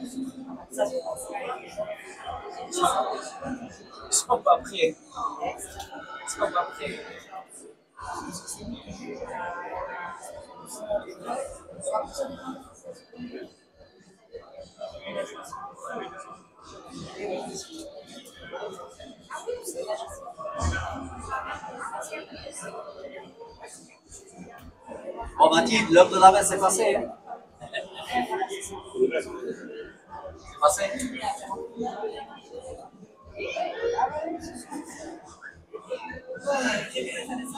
Ils sont pas prêts. Ils sont pas prêts. Bon, Mathilde, l'heure de la messe est passée. Hein? C'est passé.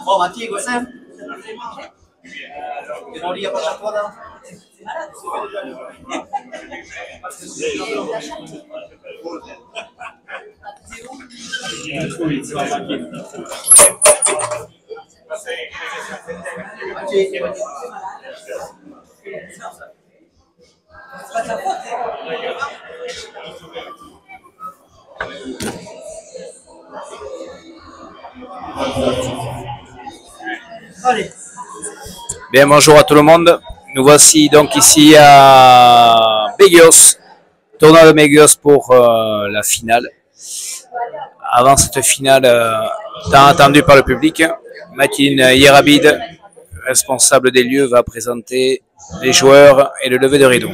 Bon, Mathilde, quoi c'est? Tu n'en lis pas chaque fois là? Bien, bonjour à tout le monde. Nous voici donc ici à Béguios, tournoi de Béguios pour la finale. Avant cette finale, tant attendue par le public, Mathilde Yerabid, responsable des lieux, va présenter les joueurs et le lever de rideau.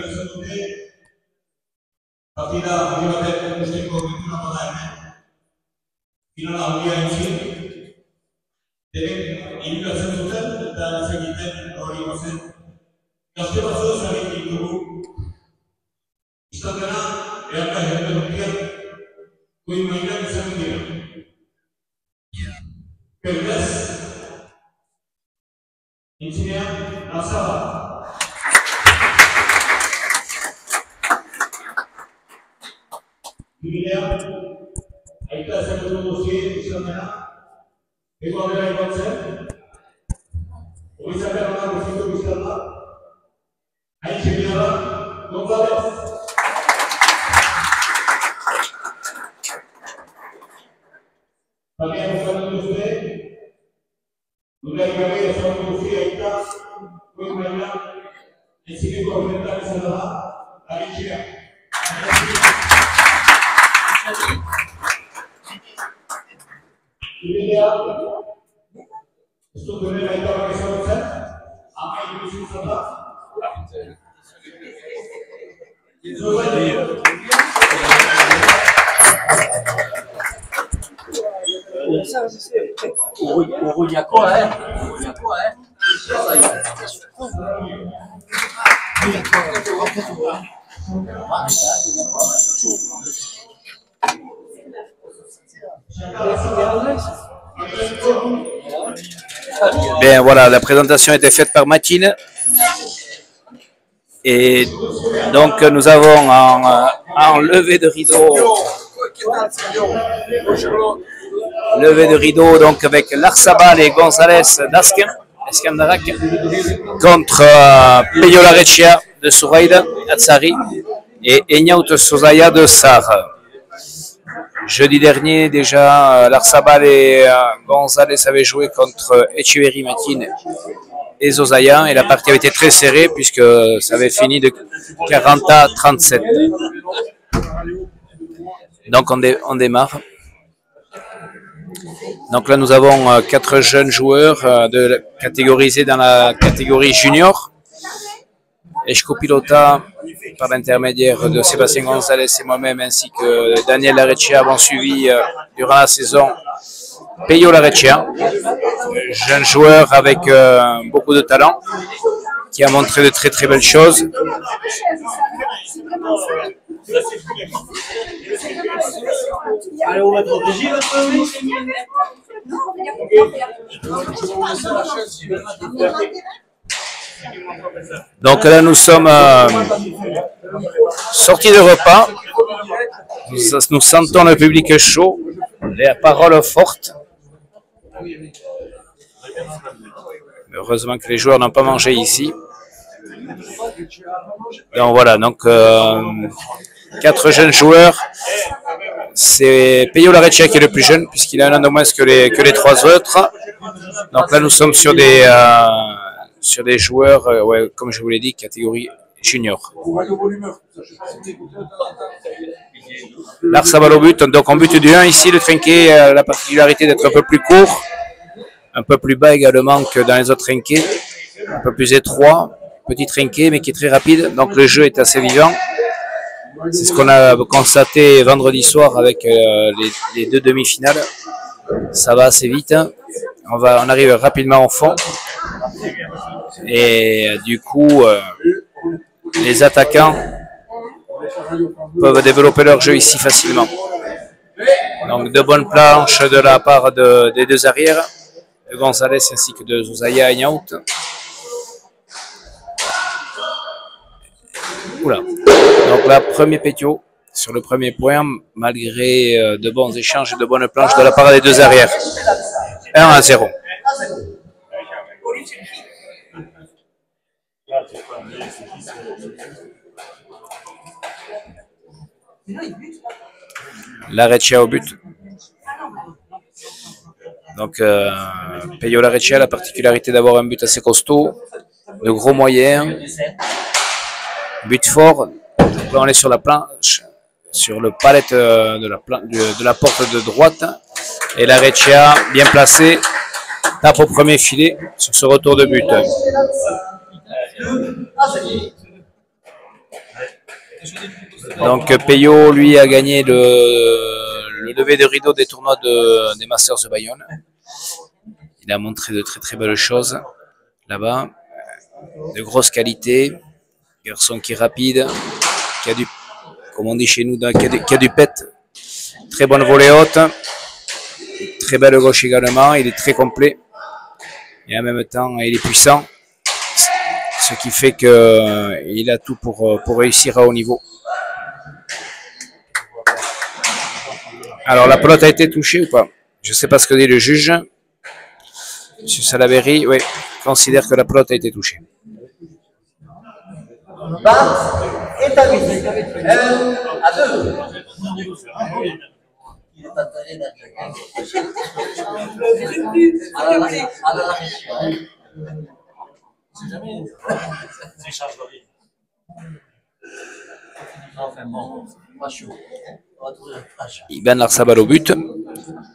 Bien, voilà, la présentation a été faite par Mathilde. Et donc, nous avons en levée de rideau, donc avec Larsabal et González d'Escandarac contre Peyo Larechea de Souraïda Atsari et Eñaut Sosaya de Sar. Jeudi dernier, déjà, Larsabal et González avaient joué contre Echeverry Matin et Zosaya, et la partie avait été très serrée puisque ça avait fini de 40 à 37. Donc on démarre. Donc là nous avons 4 jeunes joueurs catégorisés dans la catégorie junior. Eshkopilota, par l'intermédiaire de Sébastien González et moi-même, ainsi que Daniel Larechea, avons suivi durant la saison Peyo Larechea, jeune joueur avec beaucoup de talent, qui a montré de très très belles choses. Donc là nous sommes sortis de repas, nous sentons le public chaud, les paroles fortes. Heureusement que les joueurs n'ont pas mangé ici. Donc voilà, donc 4 jeunes joueurs. C'est Peyo Larechea qui est le plus jeune puisqu'il a un an de moins que les 3 autres. Donc là nous sommes sur des joueurs, ouais, comme je vous l'ai dit, catégorie junior. Larsabal au but, donc en but du 1 ici, le trinquet a la particularité d'être un peu plus court, un peu plus bas également que dans les autres trinquets, un peu plus étroit, petit trinquet mais qui est très rapide, donc le jeu est assez vivant. C'est ce qu'on a constaté vendredi soir avec les deux demi-finales. Ça va assez vite, on arrive rapidement au fond et du coup les attaquants peuvent développer leur jeu ici facilement. Donc de bonnes planches de la part des deux arrières, de Gonzalez ainsi que de Zouzaya et Niaout. Oula. Donc là, premier pétio sur le premier point, malgré de bons échanges et de bonnes planches de la part des deux arrières. 1-0. Larechea au but. Donc Peyo Larechea a la particularité d'avoir un but assez costaud, de gros moyens, but fort. Donc là on est sur la planche, sur le palette de la porte de droite, et Larechea bien placé tape au premier filet sur ce retour de but. Donc Peyo, lui, a gagné le lever de rideau des tournois des Masters de Bayonne. Il a montré de très très belles choses là-bas, de grosses qualités, garçon qui est rapide, qui a du, comme on dit chez nous, qui a du pet, très bonne volée haute, très belle gauche également, il est très complet et en même temps il est puissant, ce qui fait qu'il a tout pour réussir à haut niveau. Alors la pelote a été touchée ou pas? Je ne sais pas ce que dit le juge. Monsieur Salaberry, oui, considère que la pelote a été touchée. Bat est à 8. 1 à 2. Il est enterré dans Ibn Larsabal au but.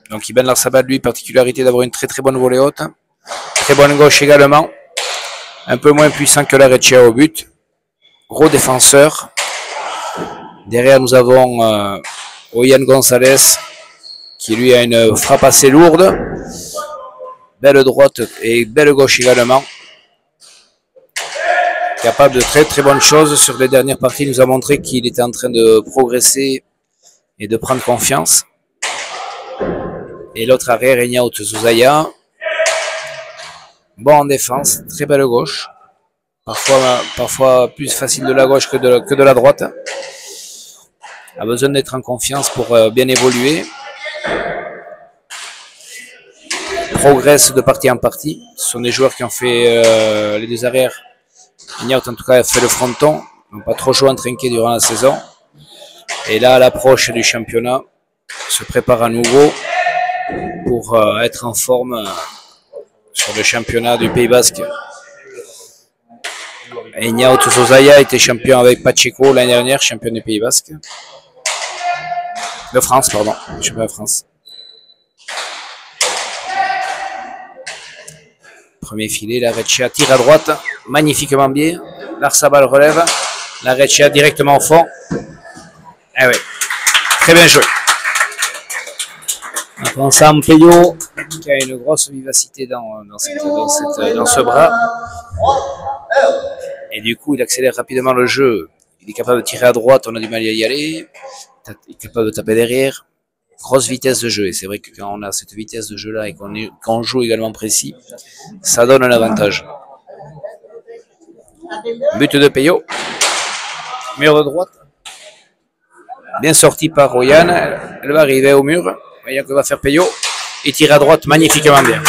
Donc Ibn Larsabal, lui, particularité d'avoir une très très bonne volée haute. Très bonne gauche également. Un peu moins puissant que Larechea au but. Gros défenseur. Derrière, nous avons Oyan Gonzalez, qui lui a une frappe assez lourde. Belle droite et belle gauche également. Capable de très très bonnes choses. Sur les dernières parties, il nous a montré qu'il était en train de progresser et de prendre confiance. Et l'autre arrière, Niaout Zouzaya. Bon en défense, très belle gauche. Parfois plus facile de la gauche que de la droite. A besoin d'être en confiance pour bien évoluer. Progresse de partie en partie. Ce sont des joueurs qui ont fait les deux arrières. Niaout en tout cas a fait le fronton. Ils n'ont pas trop joué en trinquet durant la saison. Et là, à l'approche du championnat, se prépare à nouveau pour être en forme sur le championnat du Pays Basque. Et Niaout Zouzaya était champion avec Pacheco l'année dernière, champion du Pays Basque. De France, pardon, champion de France. Premier filet, Larechea tire à droite, magnifiquement bien. Larsabal relève, Larechea directement au fond. Eh oui, très bien joué. On sent Peyo qui a une grosse vivacité dans ce bras. Et du coup, il accélère rapidement le jeu. Il est capable de tirer à droite, on a du mal à y aller. Il est capable de taper derrière. Grosse vitesse de jeu. Et c'est vrai que quand on a cette vitesse de jeu-là et qu'on joue également précis, ça donne un avantage. But de Peyo. Mur de droite. Bien sorti par Royan. Elle va arriver au mur. Voyez que va faire Peyo. Il tire à droite magnifiquement bien.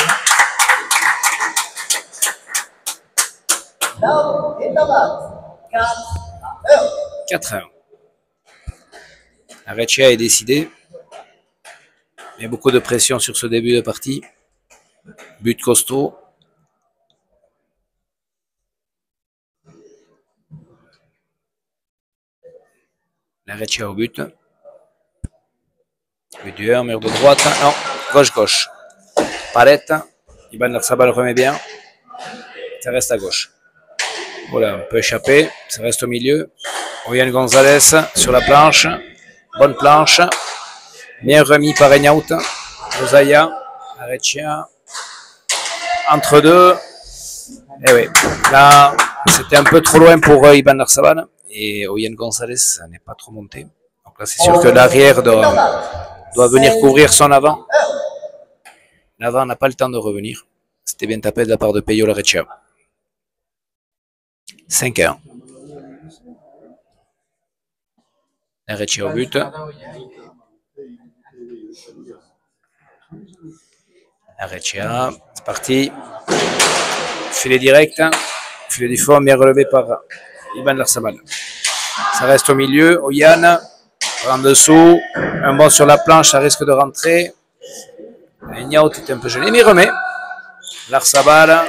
4-1. Larechea est décidé. Il y a beaucoup de pression sur ce début de partie. But costaud. Laretia au but. But du 1, mur de droite. Non, gauche-gauche. Palette. Iban Larsabal remet bien. Ça reste à gauche. Voilà, on peut échapper. Ça reste au milieu. Oyan Gonzalez sur la planche. Bonne planche. Bien remis par Eignaout. Josaya. Laretia. Entre deux. Et oui, là, c'était un peu trop loin pour Iban Larsabal. Et Oyan Gonzalez n'est pas trop monté. Donc là, c'est sûr que l'arrière doit venir couvrir son avant. L'avant n'a pas le temps de revenir. C'était bien tapé de la part de Peyo Laretia. 5-1. Laretia au but. Laretia, c'est parti. Filet direct. Filet du fond, bien relevé par Iban Larsabal. Ça reste au milieu. Oyan, en dessous. Un bon sur la planche, ça risque de rentrer. Eignaout est un peu gêné, mais il remet. Larsabal.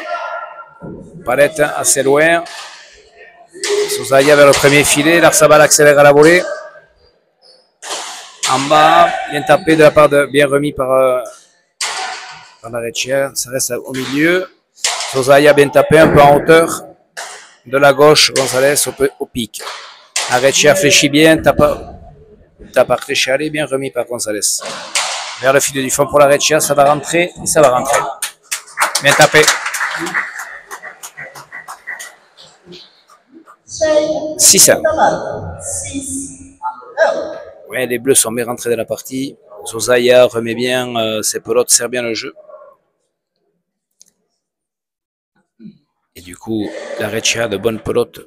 Palette assez loin. Josaya vers le premier filet. Larsabal accélère à la volée. En bas, bien tapé de la part de. Bien remis par Laretia. Ça reste au milieu. Josaya bien tapé un peu en hauteur. De la gauche, Gonzalez au pic. Laretia fléchit bien. Tape à Créchalé, bien remis par Gonzalez. Vers le filet du fond pour Laretia. Ça va rentrer et ça va rentrer. Bien tapé. 6-1. Ouais, les bleus sont bien rentrés dans la partie. Josaya remet bien ses pelotes, sert bien le jeu. Et du coup, Laretia de bonne pelote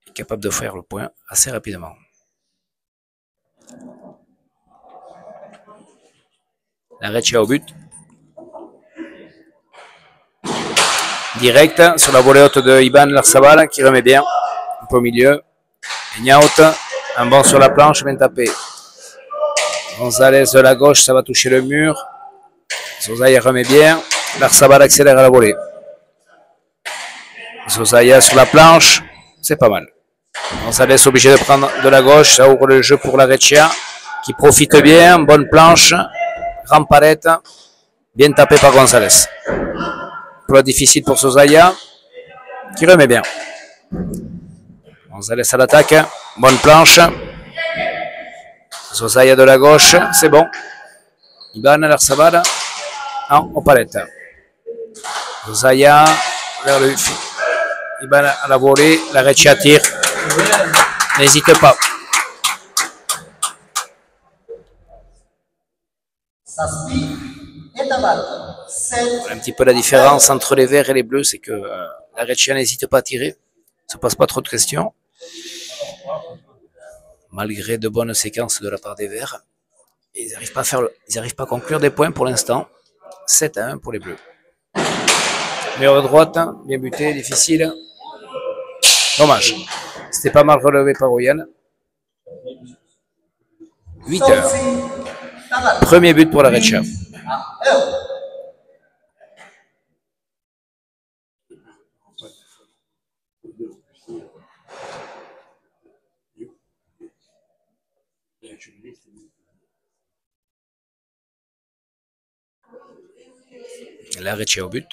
est capable de faire le point assez rapidement. Laretia au but. Direct sur la volée haute de Iban Larsabal qui remet bien. Un peu au milieu. Eignaout, un bon sur la planche, bien tapé. Gonzalez de la gauche, ça va toucher le mur. Josaya remet bien. Larsabal accélère à la volée. Josaya sur la planche, c'est pas mal. Gonzalez obligé de prendre de la gauche, ça ouvre le jeu pour Laretia qui profite bien. Bonne planche, grande palette, bien tapé par Gonzalez. Pas difficile pour Josaya qui remet bien. Gonzalez à l'attaque, bonne planche. Josaya de la gauche, c'est bon. Iban Larsabal, non, aux palettes. Josaya vers le Iban à la volée, Laretia tire. N'hésite pas. Un petit peu la différence entre les verts et les bleus, c'est que Laretia n'hésite pas à tirer. Ça ne passe pas trop de questions. Malgré de bonnes séquences de la part des verts. Ils n'arrivent pas à conclure des points pour l'instant. 7-1 pour les bleus. Meilleure droite, bien buté, difficile. Dommage. C'était pas mal relevé par Oyan. 8-1. Premier but pour Laretia. Laretia au but.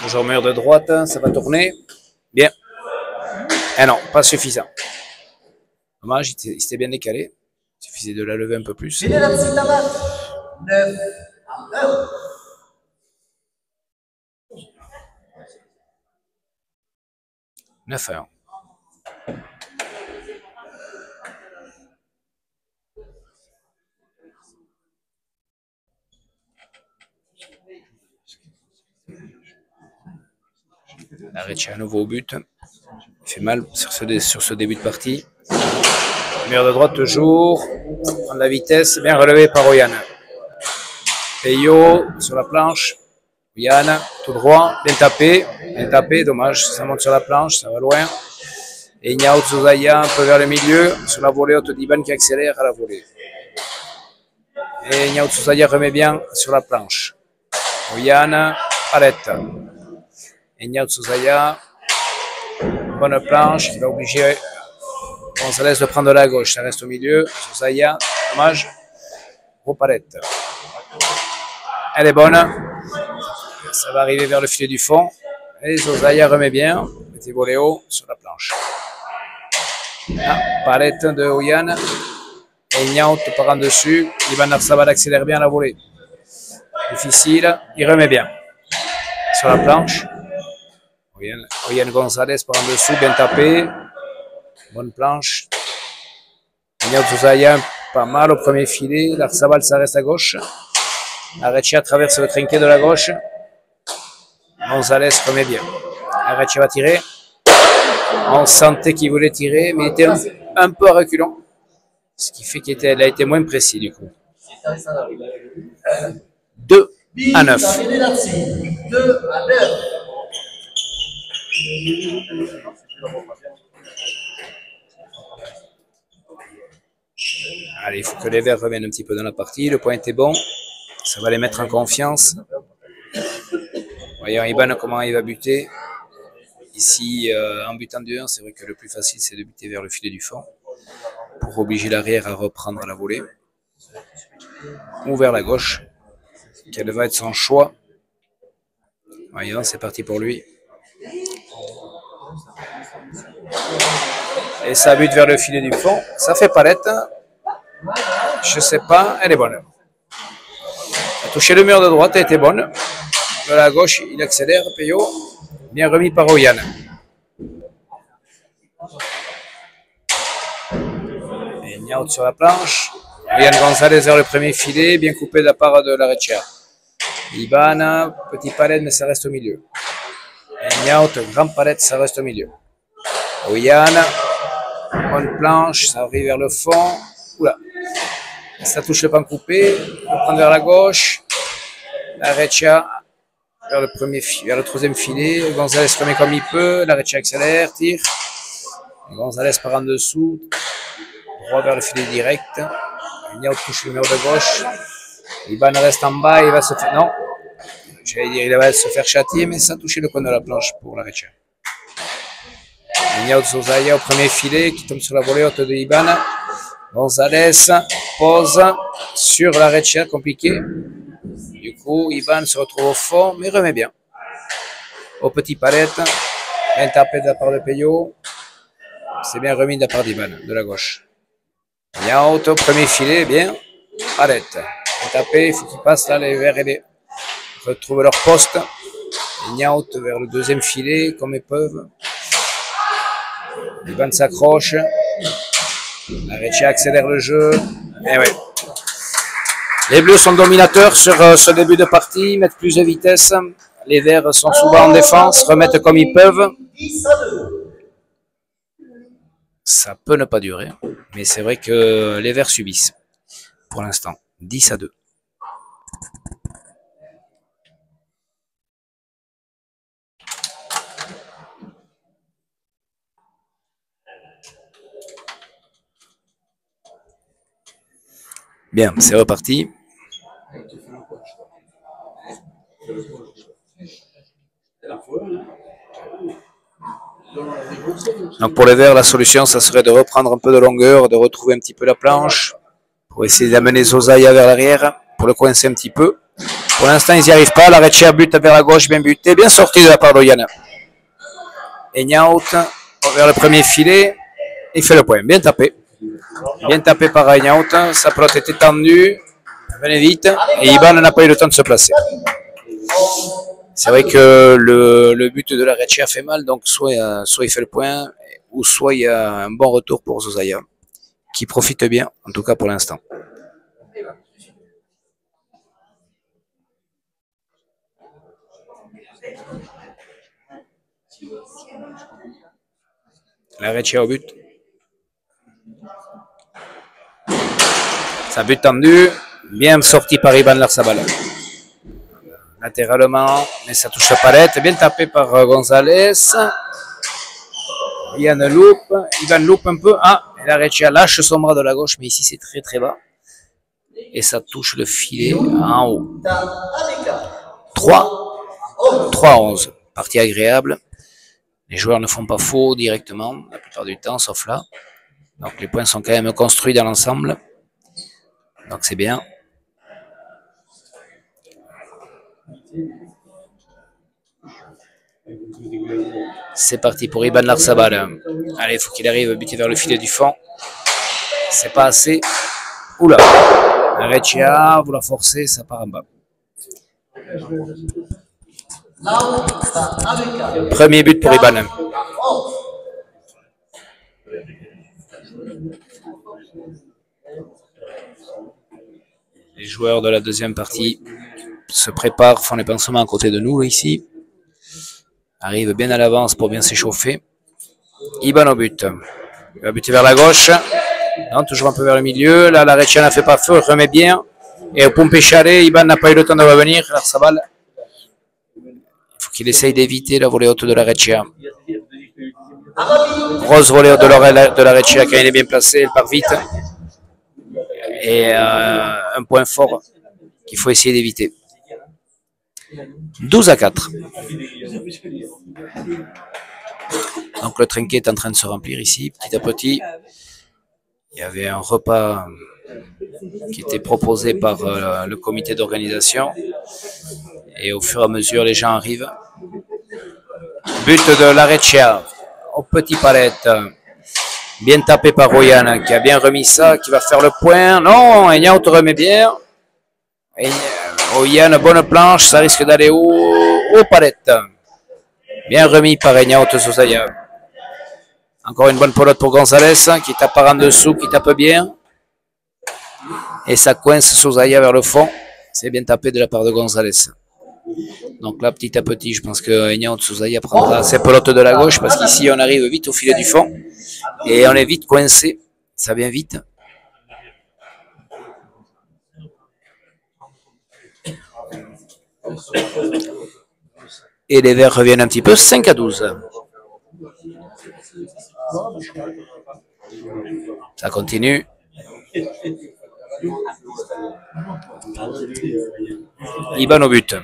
Toujours mur de droite, ça va tourner. Bien. Eh non, pas suffisant. Dommage, il s'était bien décalé. Il suffisait de la lever un peu plus. 9-1. Laretia à nouveau au but. Il fait mal sur ce début de partie. Mur de droite toujours. Prendre la vitesse. Bien relevé par Oyan. Peyo sur la planche. Oyan tout droit. Bien tapé. Bien tapé. Dommage. Ça monte sur la planche. Ça va loin. Eignaout Josaya un peu vers le milieu. Sur la volée haute d'Iban qui accélère à la volée. Et Eignaout Josaya remet bien sur la planche. Oyan arrête. Enyao Tsuzaya. Bonne planche. Il va obliger Gonzalez de prendre de la gauche. Ça reste au milieu. Tsuzaya. Dommage. Gros palette. Elle est bonne. Ça va arriver vers le filet du fond. Et Tsuzaya remet bien. Petit volet haut sur la planche. Ah, palette de Oyan. Enyao part en dessus. Ivan Arsabal accélère bien la volée. Difficile. Il remet bien. Sur la planche. Oyan Gonzalez par en dessous, bien tapé. Bonne planche. Enyao Tsuzaya, pas mal au premier filet. L'Arsabal, ça reste à gauche. Areccia traverse le trinquet de la gauche. Gonzalez remet bien. Areccia va tirer. On sentait qu'il voulait tirer, mais il était un peu à reculons. Ce qui fait qu'il a été moins précis du coup. 2 à 9. 2 à 9. Allez, il faut que les Verts reviennent un petit peu dans la partie. Le point était bon. Ça va les mettre en confiance. Voyons Iban comment il va buter. Ici, en butant du 1, c'est vrai que le plus facile, c'est de buter vers le filet du fond pour obliger l'arrière à reprendre la volée. Ou vers la gauche. Quel va être son choix? Voyons, c'est parti pour lui. Et ça bute vers le filet du fond. Ça fait palette. Je sais pas, elle est bonne. Elle a touché le mur de droite, elle était bonne. De la gauche, il accélère, Peyo. Bien remis par Oyan. Et Niaut sur la planche. Oyan Gonzalez vers le premier filet, bien coupé de la part de l'Areccia. Iban, petit palette, mais ça reste au milieu. Et Niaut, grand palette, ça reste au milieu. Oyan, bonne planche, ça arrive vers le fond. Oula, ça touche le pan coupé, on va prendre vers la gauche. L'Areccia vers le premier, vers le troisième filet. Gonzalez remet comme il peut. L'Areccia accélère, tire. Gonzalez part en dessous. Droit vers le filet direct. Niaut touche le mur de gauche. Iban reste en bas, il va se faire. Non, j'allais dire, il va se faire châtier, mais ça a touché le coin de la planche pour l'Areccia. Niaut Tsuzaya au premier filet qui tombe sur la volée haute de Iban. Gonzalez pose sur l'Areccia, compliqué. Du coup, Iban se retrouve au fond, mais remet bien. Au petit palette, bien tapé de la part de Peyo. C'est bien remis de la part d'Iban, de la gauche. Niaut au premier filet, bien. Palette. Bien tapé, il faut qu'ils passent là, les Verts et les retrouvent leur poste. Niaut vers le deuxième filet, comme ils peuvent. Iban s'accroche. Areccia accélère le jeu. Et ouais. Les Bleus sont dominateurs sur ce début de partie, mettent plus de vitesse. Les Verts sont souvent en défense, remettent comme ils peuvent. Ça peut ne pas durer, mais c'est vrai que les Verts subissent pour l'instant. 10 à 2. Bien, c'est reparti. Donc pour les Verts, la solution, ça serait de reprendre un peu de longueur, de retrouver un petit peu la planche, pour essayer d'amener Tsuzaya vers l'arrière, pour le coincer un petit peu. Pour l'instant, ils n'y arrivent pas. L'Areccia bute vers la gauche, bien buté, bien sorti de la part d'Oyan. Et Niaut vers le premier filet, il fait le point, bien tapé. Bien tapé par Niaut, sa pelote était tendue, venez vite, et Iban n'a pas eu le temps de se placer. C'est vrai que le but de l'Areccia fait mal, donc soit il fait le point, ou soit il y a un bon retour pour Tsuzaya, qui profite bien, en tout cas pour l'instant. L'Areccia au but. Sa but tendu, bien sorti par Iban Larsabal. Latéralement, mais ça touche la palette, bien tapé par Gonzalez. Ivan loupe un peu. Ah, l'Areccia lâche son bras de la gauche, mais ici c'est très très bas. Et ça touche le filet en haut. 3 à 11 Partie agréable. Les joueurs ne font pas faux directement, la plupart du temps, sauf là. Donc les points sont quand même construits dans l'ensemble. Donc c'est bien. C'est parti pour Iban Larsabal. Allez, il faut qu'il arrive à buter vers le filet du fond. C'est pas assez. Oula. Reccia, vous la forcez, ça part en bas. Premier but pour Iban. Les joueurs de la deuxième partie se préparent, font les pansements à côté de nous ici. Arrivent bien à l'avance pour bien s'échauffer. Iban au but. Il va buter vers la gauche. Non, toujours un peu vers le milieu. Là, la Reccia n'a fait pas feu, remet bien. Et au Pompéchare, Iban n'a pas eu le temps de revenir. Larsabal. Il faut qu'il essaye d'éviter la volée haute de la Reccia. Grosse volée de la Reccia quand il est bien placé, elle part vite. Et un point fort qu'il faut essayer d'éviter. 12-4. Donc le trinquet est en train de se remplir ici, petit à petit. Il y avait un repas qui était proposé par le comité d'organisation. Et au fur et à mesure, les gens arrivent. But de la Reccia au petit palette. Bien tapé par Royan, qui a bien remis ça, qui va faire le point. Non, Eignaut remet bien. Royan, bonne planche, ça risque d'aller au palette. Bien remis par Eignaut Sosaya. Encore une bonne pelote pour Gonzalez, qui tape par en dessous, qui tape bien. Et ça coince Sosaya vers le fond. C'est bien tapé de la part de Gonzalez. Donc là, petit à petit, je pense que Eignaut Sosaya prendra ses pelotes de la gauche, parce qu'ici, on arrive vite au filet du fond. Et on est vite coincé. Ça vient vite. Et les Verts reviennent un petit peu. 5-12. Ça continue. Iban au but.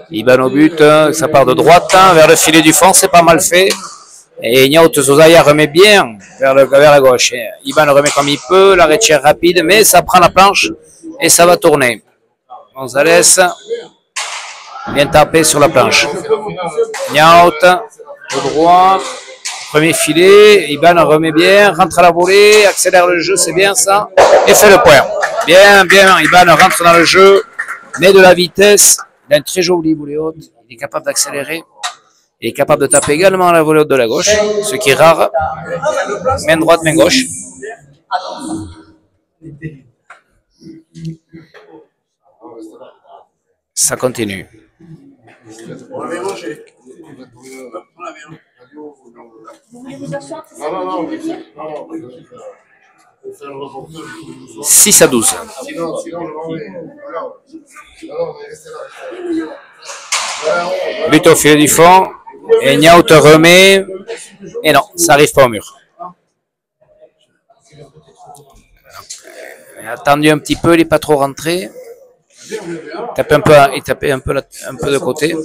Iban au but. Ça part de droite vers le filet du fond. C'est pas mal fait. Et Eignaut Sosaya remet bien vers la gauche. Iban remet comme il peut. La Reccia rapide. Mais ça prend la planche. Et ça va tourner. Gonzalez. Bien tapé sur la planche. Eignaut. Au droit. Premier filet, Iban remet bien, rentre à la volée, accélère le jeu, c'est bien ça, et fait le point. Bien, bien, Iban rentre dans le jeu, met de la vitesse, il a une très jolie volée haute, il est capable d'accélérer, il est capable de taper également la volée haute de la gauche, ce qui est rare, main droite, main gauche. Ça continue. Non. 6-12. But au filet du fond. Eignaut remet. Et non, ça n'arrive pas au mur. Il a attendu un petit peu, il n'est pas trop rentré. Il tapait un peu de côté.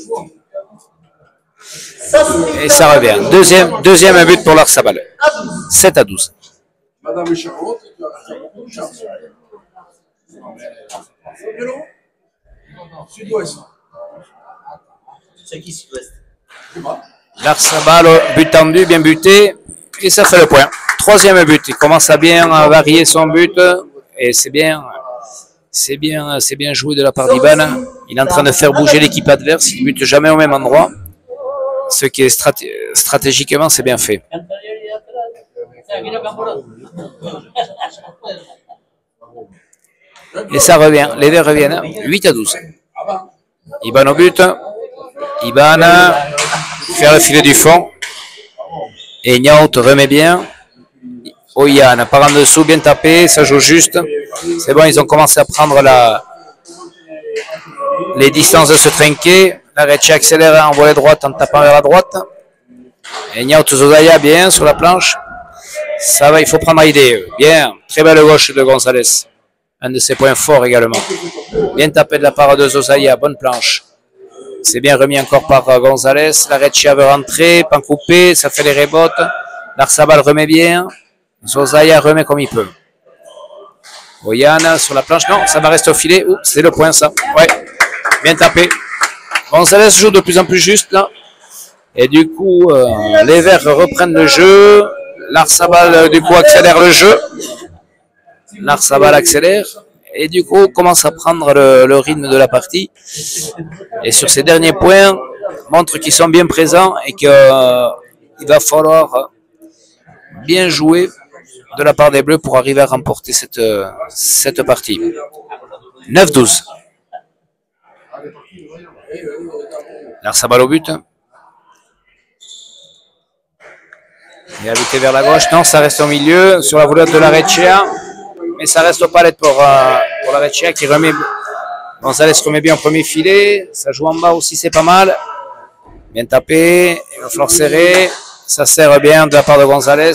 Et ça revient. Deuxième but pour Larsabal. 7-12. Madame Charlotte, Sud-Ouest. C'est qui Sud-Ouest? Larsabal, but tendu, bien buté. Et ça fait le point. Troisième but. Il commence à bien varier son but. Et c'est bien joué de la part d'Iban. Il est en train de faire bouger l'équipe adverse. Il ne bute jamais au même endroit. Ce qui est stratégiquement, c'est bien fait. Et ça revient. Les Verts reviennent. 8-12. Iban au but. Iban faire le filet du fond. Et Eignaut remet bien. Oyan part en dessous, bien tapé. Ça joue juste. C'est bon, ils ont commencé à prendre les distances de ce trinquet. La Reccia accélère en volée droite en tapant vers la droite. Eignaut Sosaya bien sur la planche. Ça va, il faut prendre idée. Bien, très belle gauche de Gonzalez. Un de ses points forts également. Bien tapé de la part de Sosaya, bonne planche. C'est bien remis encore par Gonzalez. La Reccia veut rentrer, pan coupé, ça fait les rebotes. Larsabal remet bien. Zozaya remet comme il peut. Oyana sur la planche. Non, ça va rester au filet. Ouh, c'est le point ça. Ouais, bien tapé. Gonzalez joue de plus en plus juste là. Et du coup, les Verts reprennent le jeu. Larsabal du coup accélère le jeu. Larsabal accélère. Et du coup, commence à prendre le rythme de la partie. Et sur ces derniers points, montre qu'ils sont bien présents et qu'il va falloir bien jouer de la part des Bleus pour arriver à remporter cette partie. 9-12. Larsabal au but. Il a buté vers la gauche. Non, ça reste au milieu sur la volée de la Reccia. Mais ça reste au palette pour la Reccia qui remet. Gonzalez remet bien au premier filet. Ça joue en bas aussi, c'est pas mal. Bien tapé. Il va falloir serrer. Ça serre bien de la part de Gonzalez.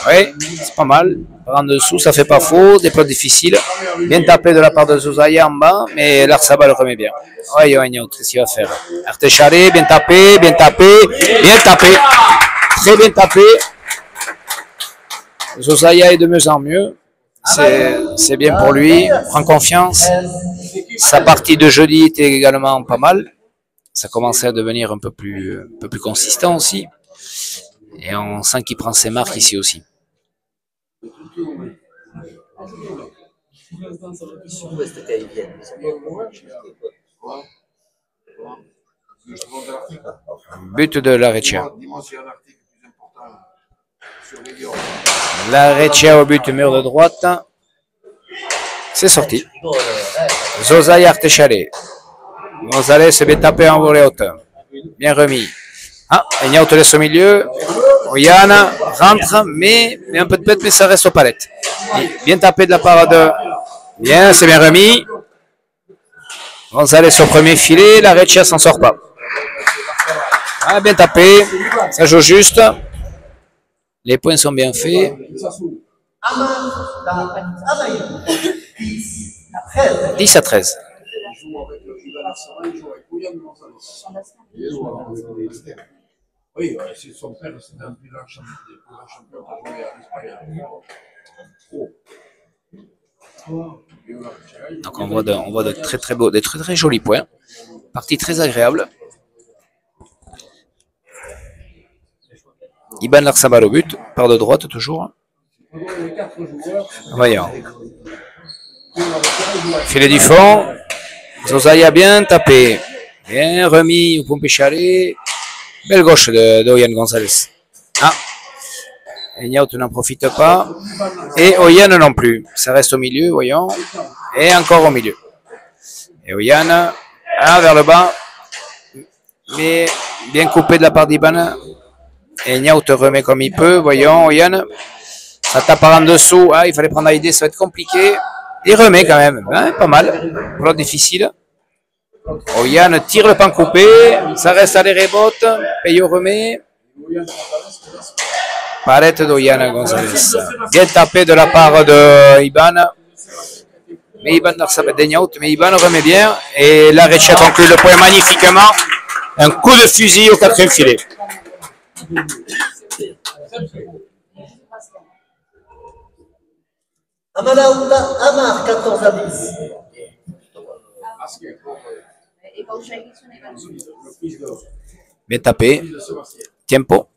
Oui, c'est pas mal. En dessous, ça fait pas faux. Des plots difficiles. Bien tapé de la part de Zozaya en bas. Mais Larsabal le remet bien. Oui, qu'est-ce qu'il va faire? Artecharé, bien tapé, bien tapé. Bien tapé. Très bien tapé. Zozaya est de mieux en mieux. C'est bien pour lui. Prend confiance. Sa partie de jeudi était également pas mal. Ça commençait à devenir un peu plus consistant aussi. Et on sent qu'il prend ses marques ici aussi. But de la Reccia. La Reccia au but, mur de droite. C'est sorti. Zozaya Artecharé. Gonzalez s'est bien tapé en volée haute. Bien remis. Ah, Ignaut te laisse au milieu. Oyana rentre, mais un peu de bête, mais ça reste aux palettes. Bien tapé de la part de. Bien, c'est bien remis. Gonzalez au premier filet. La Reccia s'en sort pas. Ah, bien tapé. Ça joue juste. Les points sont bien faits. 10-13. Oui, c'est son père, c'était un plus grand champion qui a joué en Espagne. Donc on voit de très très beaux, des très très jolis points. Partie très agréable. Iban Larsabal au but, par de droite toujours. Voyons. Filet du fond. Zozaya bien tapé. Bien remis au Pompécharé. Belle gauche de Oyan Gonzalez. Ah. Ignaut n'en profite pas. Et Oyan non plus. Ça reste au milieu, voyons. Et encore au milieu. Et Oyan, vers le bas. Mais bien coupé de la part d'Iban. Et Ignaut remet comme il peut, voyons, Oyan. Ça tape par en dessous. Ah, il fallait prendre l'idée, ça va être compliqué. Il remet quand même, hein, pas mal. Plot difficile. Oyan tire le pan coupé. Ça reste à les rebotes. Peyo remet. Palette d'Oyan Gonzalez. Bien tapé de la part de Iban. Mais Iban d'Ignaut, mais Iban remet bien. Et la Reccia conclut le point magnifiquement. Un coup de fusil au quatrième filet. Amar 14-10. Bien tapé. Tempo.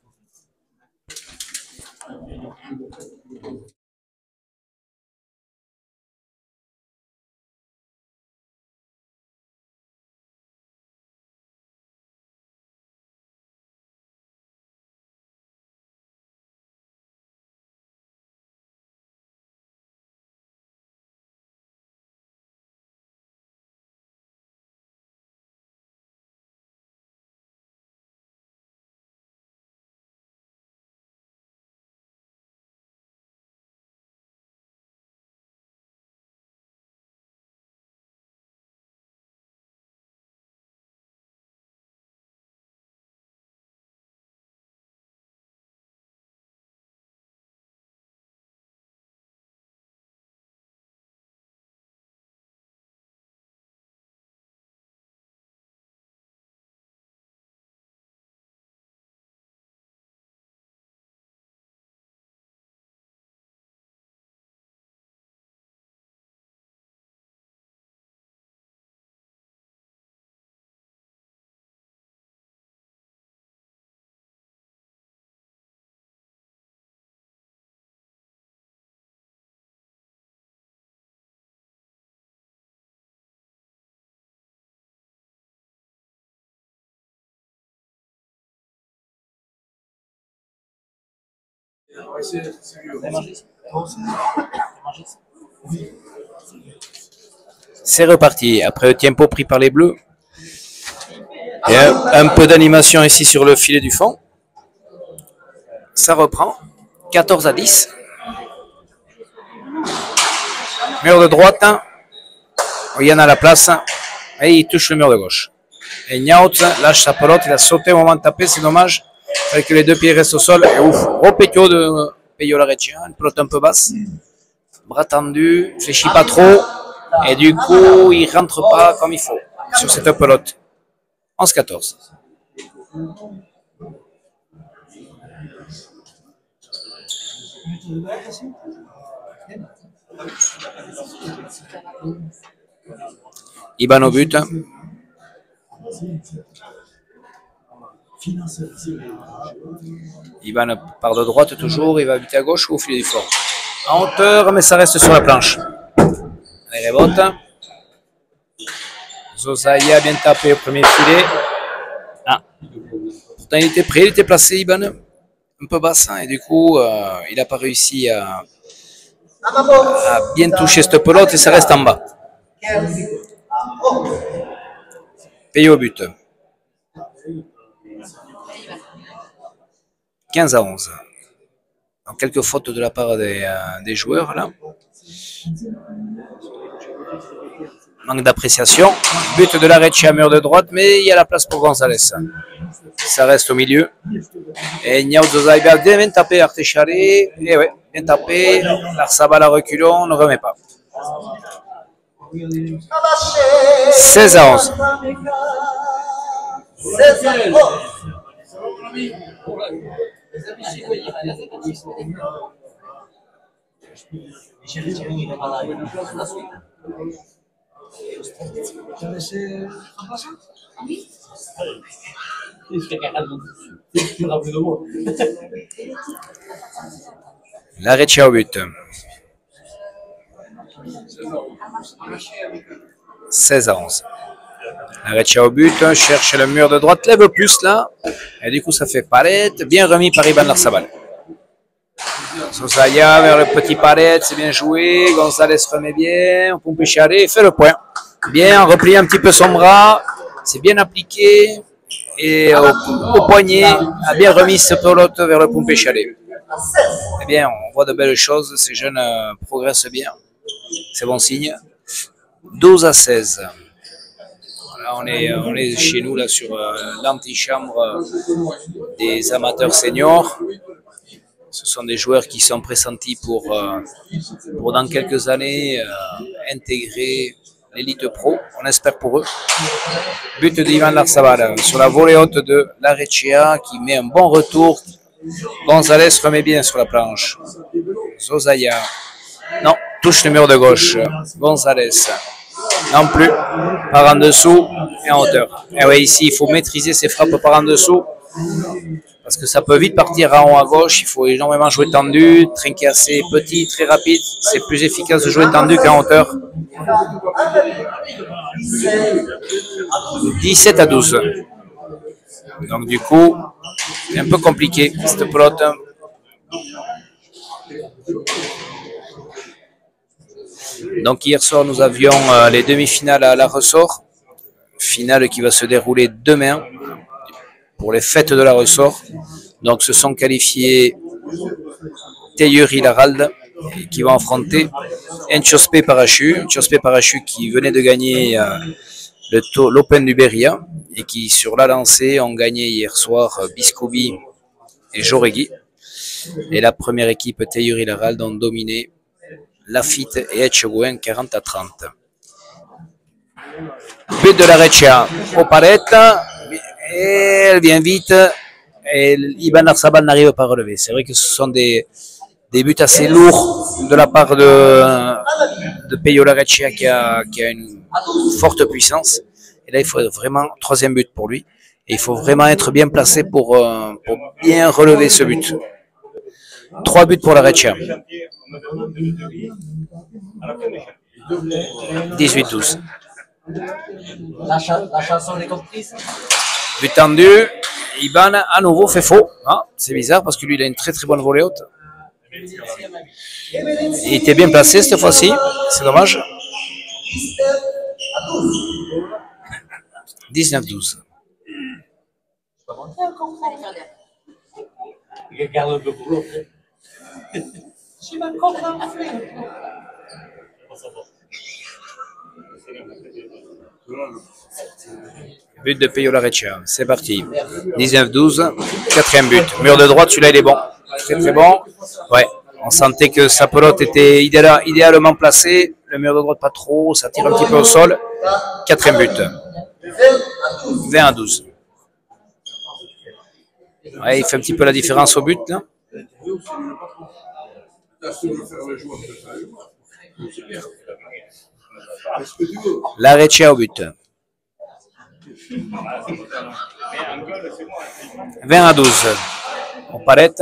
C'est reparti. Après le tempo pris par les Bleus. Et un peu d'animation ici sur le filet du fond. Ça reprend. 14-10. Mur de droite. Yann a la place. Et il touche le mur de gauche. Et Nyaut lâche sa pelote. Il a sauté au moment de taper. C'est dommage. Il fallait que les deux pieds restent au sol. Et ouf. Gros pétio de Peyo Larechea. Une pelote un peu basse. Bras tendu. Fléchit pas trop. Et du coup, il rentre pas comme il faut sur cette pelote. 11-14. Iban au but. Iban part de droite toujours, il va buter à gauche ou au filet du fond. En hauteur, mais ça reste sur la planche. Allez, rebote. Zozaya bien tapé au premier filet. Ah. Pourtant, il était prêt, il était placé, Iban. Un peu bassin, et du coup, il n'a pas réussi à bien toucher cette pelote et ça reste en bas. Payé au but. 15-11. Donc, quelques fautes de la part des joueurs là. Manque d'appréciation. But de Larechea, mur de droite, mais il y a la place pour Gonzalez. Ça reste au milieu. Et Niao Zozaya bien tapé Artechare. Et ouais, bien tapé. Larsabal à reculons, on ne remet pas. 16-11. Larechea au but. 16-11. Larechea au but, cherche le mur de droite, lève plus là. Et du coup, ça fait palette. Bien remis par Iban Larsabal. Zozaya vers le petit palette, c'est bien joué. Gonzalez remet bien. Pumpechare fait le point. Bien, replie un petit peu son bras. C'est bien appliqué. Et au poignet, a bien remis ce pelote vers le Pumpechare. Eh bien, on voit de belles choses. Ces jeunes progressent bien. C'est bon signe. 12-16. Voilà, on est chez nous là sur l'antichambre des amateurs seniors. Ce sont des joueurs qui sont pressentis pour dans quelques années intégrer l'élite pro. On espère pour eux. But d'Ivan Larsabal sur la volée haute de Larechea qui met un bon retour. Gonzalez remet bien sur la planche. Zozaya. Non, touche le mur de gauche. Gonzalez. Non plus. Par en dessous et en hauteur. Et oui, ici, il faut maîtriser ses frappes par en dessous. Parce que ça peut vite partir en haut à gauche. Il faut énormément jouer tendu. Trinquer assez petit, très rapide. C'est plus efficace de jouer tendu qu'en hauteur. 17-12. Donc du coup, c'est un peu compliqué cette pelote. Donc hier soir, nous avions les demi-finales à la ressort. Finale qui va se dérouler demain pour les fêtes de la ressort. Donc se sont qualifiés Teyuri Laralde qui va affronter Enchospe Parachu. Enchospe Parachu qui venait de gagner l'Open du Beria et qui sur la lancée ont gagné hier soir Biscoubi et Joregui. Et la première équipe Teyuri Laralde ont dominé Lafitte et Etchegouin 40-30. But de Larechea au palette. Et elle vient vite. Et Iban Larsabal n'arrive pas à relever. C'est vrai que ce sont des buts assez lourds de la part de Peyo Larechea qui a une forte puissance. Et là, il faut vraiment, troisième but pour lui. Et il faut vraiment être bien placé pour bien relever ce but. 3 buts pour Larechea. 18-12. La chanson est comprise. But tendu. Iban à nouveau fait faux. Ah, c'est bizarre parce que lui il a une très très bonne volée haute. Il était bien placé cette fois-ci, c'est dommage. 19-12. Regarde un peu pour l'autre. But de Peyo Lareccia, c'est parti. 19-12, quatrième but. Mur de droite, celui-là il est bon. Très très bon. Ouais, on sentait que sa pelote était idéalement placée. Le mur de droite pas trop, ça tire un petit peu au sol. Quatrième but. 20-12. Ouais, il fait un petit peu la différence au but là. Lareccia au but. 20-12. On palette.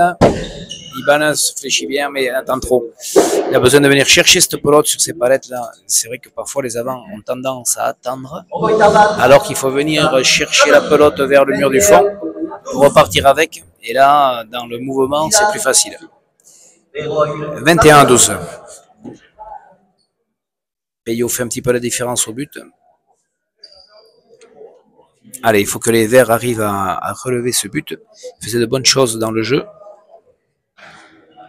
Iban se fléchit bien, mais il attend trop. Il a besoin de venir chercher cette pelote sur ces palettes là. C'est vrai que parfois les avants ont tendance à attendre, alors qu'il faut venir chercher la pelote vers le mur du fond pour repartir avec. Et là, dans le mouvement, c'est plus facile. 21-12. Peyo fait un petit peu la différence au but. Allez, il faut que les Verts arrivent à relever ce but. Ils faisaient de bonnes choses dans le jeu.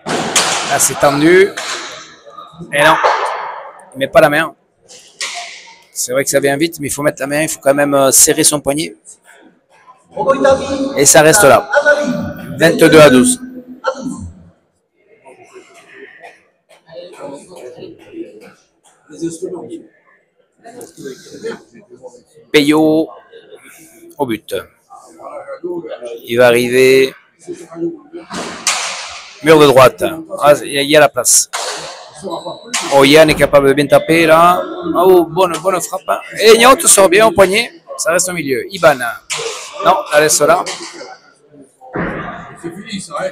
Là, c'est tendu. Et non, il ne met pas la main. C'est vrai que ça vient vite, mais il faut mettre la main. Il faut quand même serrer son poignet. Et ça reste là. 22-12. Peyo au but. Il va arriver. Mur de droite. Ah, il y a la place. Oh, Yann est capable de bien taper là. Oh, bonne frappe. Et Niaut sort bien au poignet. Ça reste au milieu. Iban. Non, la laisse là.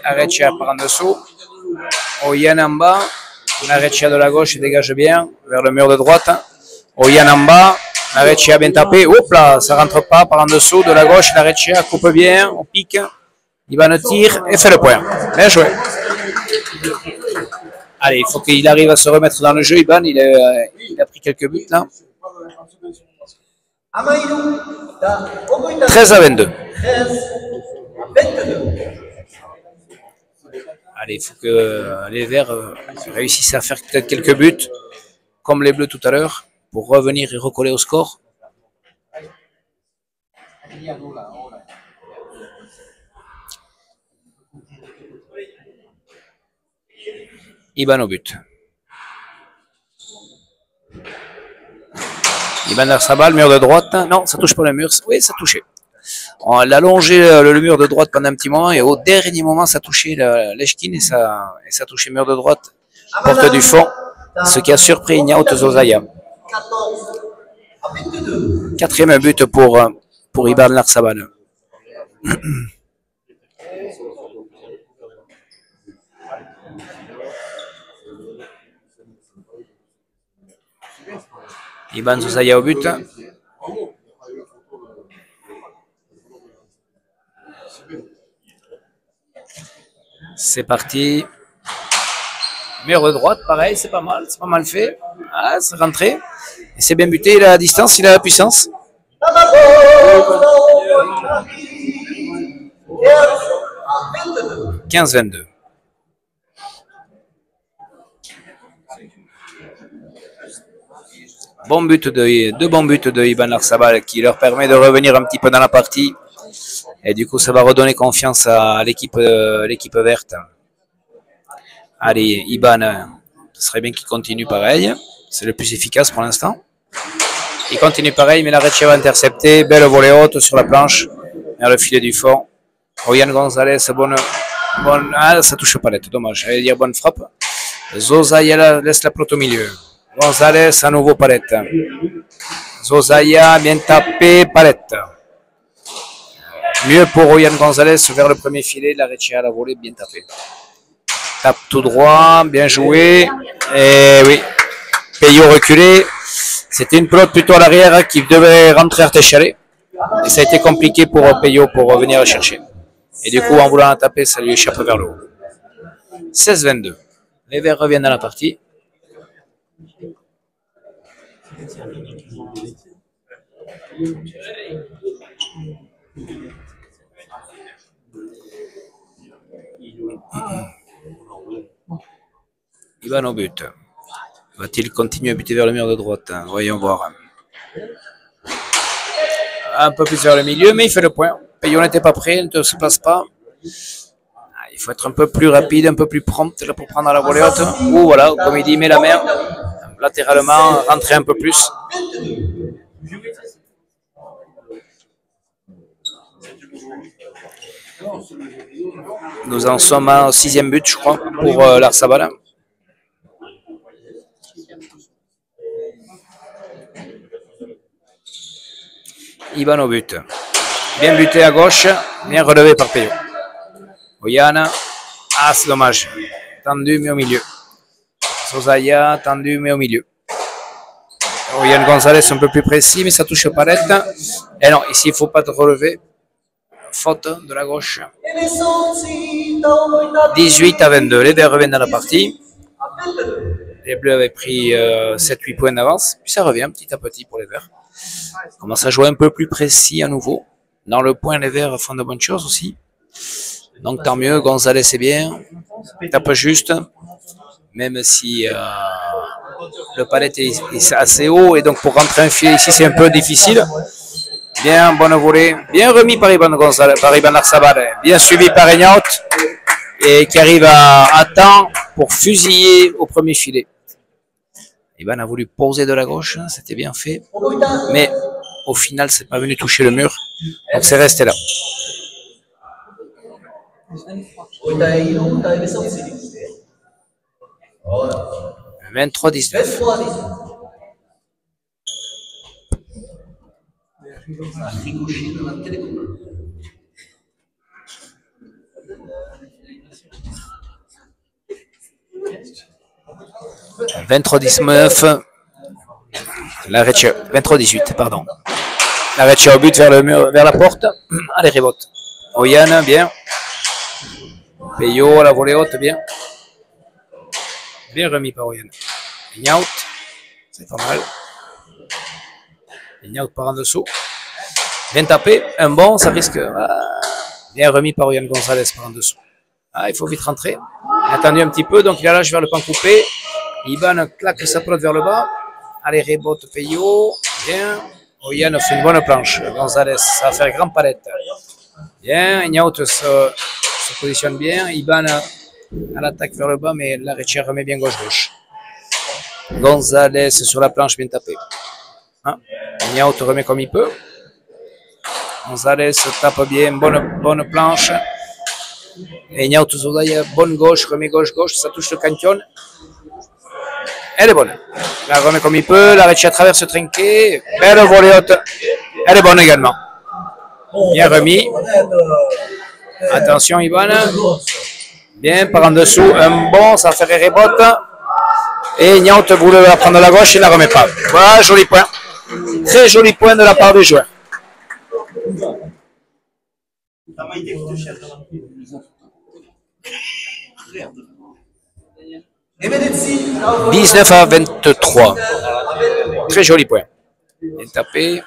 Lareccia par en dessous. Oh, Yann en bas. Lareccia de la gauche dégage bien vers le mur de droite. Oh, Yann en bas. Lareccia bien tapé. Hop là, ça rentre pas par en dessous de la gauche. Lareccia coupe bien. On pique. Iban tire et fait le point. Bien joué. Allez, il faut qu'il arrive à se remettre dans le jeu. Iban, il a pris quelques buts là. 13-22. Allez, il faut que les Verts réussissent à faire peut-être quelques buts, comme les Bleus tout à l'heure, pour revenir et recoller au score. Iban au but. Iban Arsabal, mur de droite. Non, ça touche pas le mur. Oui, ça touchait. On l'a allongé le mur de droite pendant un petit moment et au dernier moment, ça touchait l'Eshkin et ça touchait le mur de droite, porte du fond, ce qui a surpris Ignaut Zozaya. Quatrième but pour Iban Arsabal. Iban Zozaya au but. C'est parti. Mur de droite, pareil, c'est pas mal fait. Ah, c'est rentré. Et c'est bien buté, il a la distance, il a la puissance. 15-22. Deux bons buts de Iban Arsabal qui leur permet de revenir un petit peu dans la partie. Et du coup, ça va redonner confiance à l'équipe verte. Allez, Iban, ce serait bien qu'il continue pareil. C'est le plus efficace pour l'instant. Il continue pareil, mais Lareccia va intercepter. Belle volée haute sur la planche, vers le filet du fond. Oyan Gonzalez, ah, ça touche pas l'aide, dommage. J'allais dire bonne frappe. Zozaya laisse la pelote au milieu. Gonzalez, à nouveau palette. Zozaya, bien tapé, palette. Mieux pour Oyan Gonzalez vers le premier filet. Lareccia à la volée, bien tapé. Tape tout droit, bien joué. Et oui, Peyo reculé. C'était une pelote plutôt à l'arrière qui devait rentrer à Téchalé. Et ça a été compliqué pour Peyo pour venir la chercher. Et du coup, en voulant la taper, ça lui échappe vers le haut. 16-22. Les Verts reviennent dans la partie. Ivan au but. Va-t-il continuer à buter vers le mur de droite? Voyons voir. Un peu plus vers le milieu, mais il fait le point. Peyo n'était pas prêt, ne se place pas. Il faut être un peu plus rapide, un peu plus prompt là pour prendre la volée haute. Ou voilà, comme il dit, met la main latéralement, rentrer un peu plus. Nous en sommes au 6e but, je crois, pour l'Arsabal. Ivan au but. Bien buté à gauche, bien relevé par Peyo. Oyana, ah c'est dommage. Tendu mais au milieu. Sosaya, tendu mais au milieu. Oyan Gonzalez un peu plus précis, mais ça touche palette. Et non, ici il ne faut pas te relever. Faute de la gauche. 18-22. Les Verts reviennent dans la partie. Les Bleus avaient pris 7-8 points d'avance. Puis ça revient petit à petit pour les Verts. On commence à jouer un peu plus précis à nouveau. Dans le point, les Verts font de bonnes choses aussi. Donc tant mieux, Gonzalez est bien. Tape juste. Même si le palette est assez haut. Et donc pour rentrer un filet ici, c'est un peu difficile. Bien, bonne volée. Bien remis par Ivan Gonzalez, par Ivan Arsabal. Bien suivi par Egnaut. Et qui arrive à temps pour fusiller au premier filet. Ivan a voulu poser de la gauche, c'était bien fait. Mais au final, c'est pas venu toucher le mur. Donc c'est resté là. 23-19. « 23-19. La Reccia. 23-18, pardon. La Reccia au but vers le mur, vers la porte. Allez, rebote. Oyan, bien. Peyo, la volée haute, bien. Bien remis par Oyan. Ignaut. C'est pas mal. Ignaut par en dessous. Bien tapé. Un bon, ça risque. Bien remis par Oyan Gonzalez par en dessous. Il faut vite rentrer. Il a attendu un petit peu, donc il a lâché vers le pan coupé. Ivan claque sa pelote vers le bas. Allez, rebote Peyo. Bien. Oyan fait une bonne planche. Gonzalez, ça va faire grand palette. Bien. Ignaut se positionne bien. Ivan à l'attaque vers le bas, mais la Reccia remet bien gauche-gauche. Gonzalez sur la planche, bien tapé. Ignaut remet comme il peut. Gonzalez tape bien, bonne planche. Et Ignaut Sosaya, bonne gauche, remet gauche-gauche, ça touche le canton. Elle est bonne. La remet comme il peut, la Reccia traverse trinqué. Belle volée haute. Elle est bonne également. Bien remis. Attention Ivan. Bien, par en dessous, un bon, ça fait rebote. Et Ignaut voulait la prendre à la gauche, il ne la remet pas. Voilà, joli point. Très joli point de la part des joueurs. 19-23. Très joli point. Bien tapé.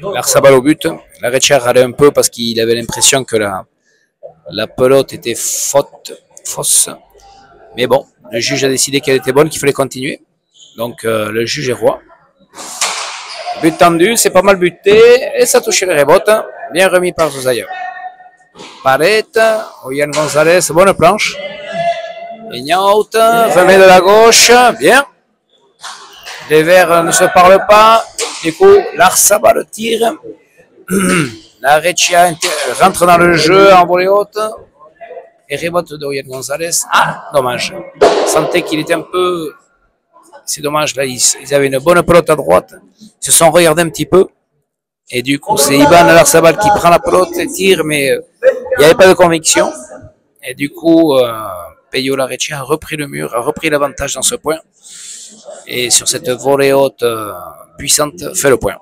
L'Arsabal au but. La Reccia râlait un peu parce qu'il avait l'impression que la pelote était fausse. Mais bon, le juge a décidé qu'elle était bonne, qu'il fallait continuer. Donc le juge est roi. But tendu, c'est pas mal buté. Et ça touche les rebotes. Bien remis par Sosaya. Palette. Oyan Gonzalez, bonne planche. Ignaut, remet de la gauche. Bien. Les Verts ne se parlent pas. Du coup, l'Arsabal tire. La Reccia rentre dans le jeu en volée haute. Et rebote de Oyan Gonzalez. Dommage. Sentait qu'il était un peu... C'est dommage, là, ils avaient une bonne pelote à droite. Ils se sont regardés un petit peu. Et du coup, c'est Ivan l'Arsabal qui prend la pelote et tire, mais il n'y avait pas de conviction. Et du coup, Peyo la Reccia a repris le mur, a repris l'avantage dans ce point. Et sur cette volée haute puissante, fait le point.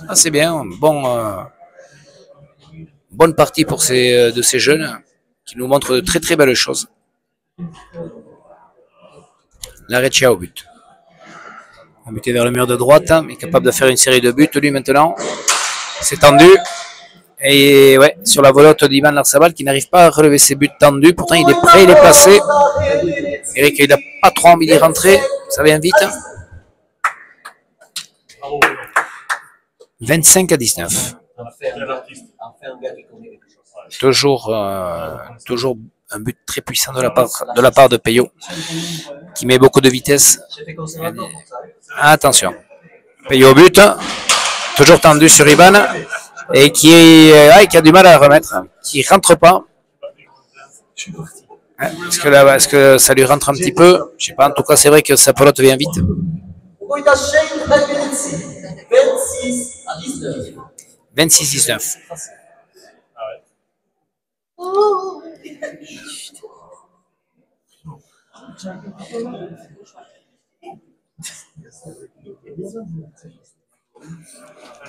Ah, c'est bien, bonne partie pour de ces jeunes qui nous montrent de très très belles choses. La Reccia au but. Un buté vers le mur de droite, mais capable de faire une série de buts lui maintenant. C'est tendu. Et ouais, sur la volotte d'Ivan Larsabal qui n'arrive pas à relever ses buts tendus. Pourtant il est prêt, il est placé. Eric, il n'a pas trop envie d'y rentrer. Ça vient vite. 25-19. Toujours un but très puissant de la part de Peyo, qui met beaucoup de vitesse. Attention. Peyo au but. Toujours tendu sur Ivan. Et qui a du mal à remettre. Qui ne rentre pas. Est-ce que ça lui rentre un petit peu? Je sais pas. En tout cas, c'est vrai que sa pelote vient vite. 26-19.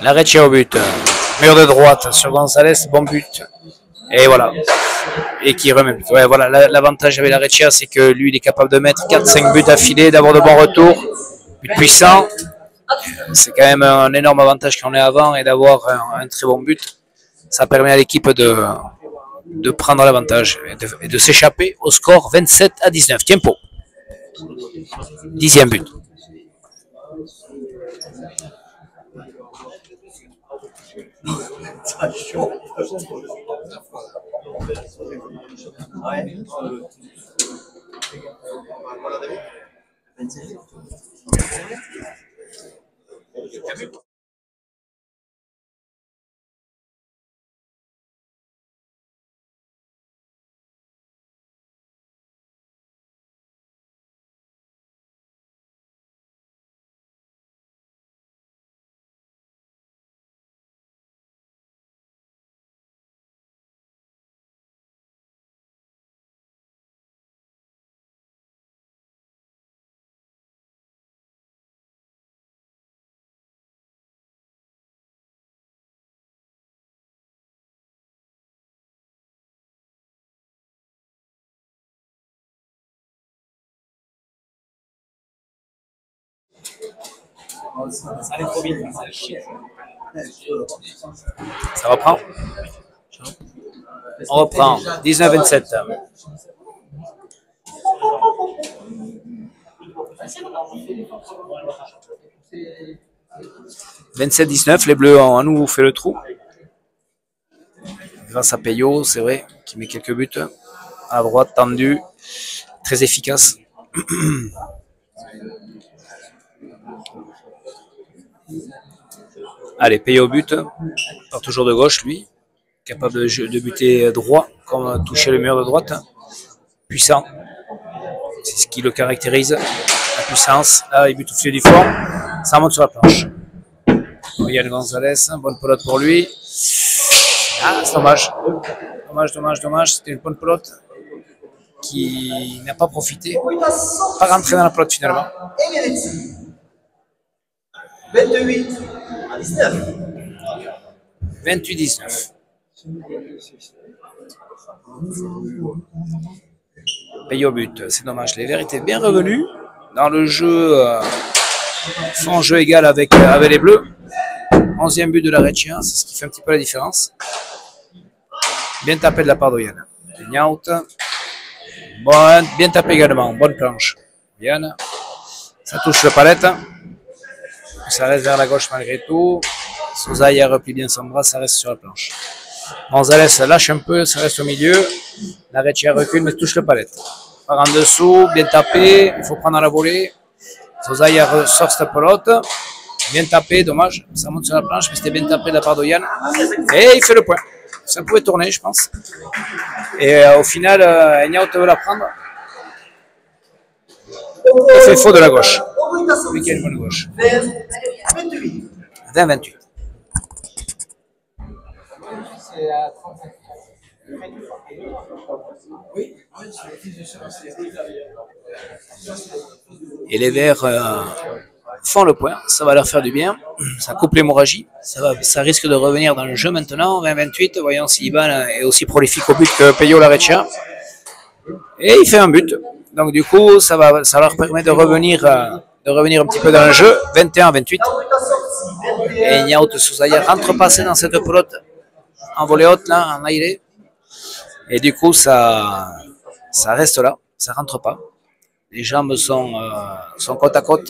La Reccia au but. Mur de droite sur Gonzalez, bon but. Et voilà. Et qui remet but. Ouais, voilà. L'avantage avec la Reccia, c'est que lui, il est capable de mettre 4-5 buts affilés, d'avoir de bons retours. But puissant. C'est quand même un énorme avantage qu'on est avant et d'avoir un très bon but. Ça permet à l'équipe de prendre l'avantage et de s'échapper au score 27-19. Tempo. 10e but. Ça reprend. On reprend. 19-27. « 27-19, les Bleus ont à nouveau fait le trou. Grâce à Peyo, c'est vrai, qui met quelques buts. À droite, tendu, très efficace. Allez, Peyo au but. Part toujours de gauche, lui. Capable de buter droit, comme toucher le mur de droite. Puissant. C'est ce qui le caractérise. La puissance. Là, il bute au filet du fond. Ça monte sur la planche. Yann Gonzalez, bonne pelote pour lui. Ah, c'est dommage. Dommage. C'était une bonne pelote qui n'a pas profité. Pas rentré dans la pelote finalement. 28-19. Paye au but, c'est dommage. Les Verts étaient bien revenus dans le jeu, font jeu égal avec les Bleus. 11e but de la Reccia, c'est ce qui fait un petit peu la différence. Bien tapé de la part d'Oyan. Niaut. Bon, bien tapé également, bonne planche. Yann. Ça touche le palette. Ça reste vers la gauche malgré tout. Souzaïa replie bien son bras, ça reste sur la planche. Gonzalez lâche un peu, ça reste au milieu. La Reccia recule, mais touche le palette. Par en dessous, bien tapé, il faut prendre la volée. Souzaïa sort cette pelote. Bien tapé, dommage, ça monte sur la planche, mais c'était bien tapé de la part d'Oyan. Et il fait le point. Ça pouvait tourner, je pense. Et au final, Niaut veut la prendre. Il fait faux de la gauche. Lui qui a une bonne gauche. 20-28. Et les Verts font le point, ça va leur faire du bien, ça coupe l'hémorragie, ça risque de revenir dans le jeu maintenant, 20-28, voyons si Iban est aussi prolifique au but que Peyo Lareccia. Et il fait un but, donc du coup ça leur permet de revenir un petit peu dans le jeu, 21-28. Et Niaout Souzaya rentre passer dans cette pelote en volée haute, là, en aéré. Et du coup ça reste là, ça rentre pas. Les jambes sont côte à côte.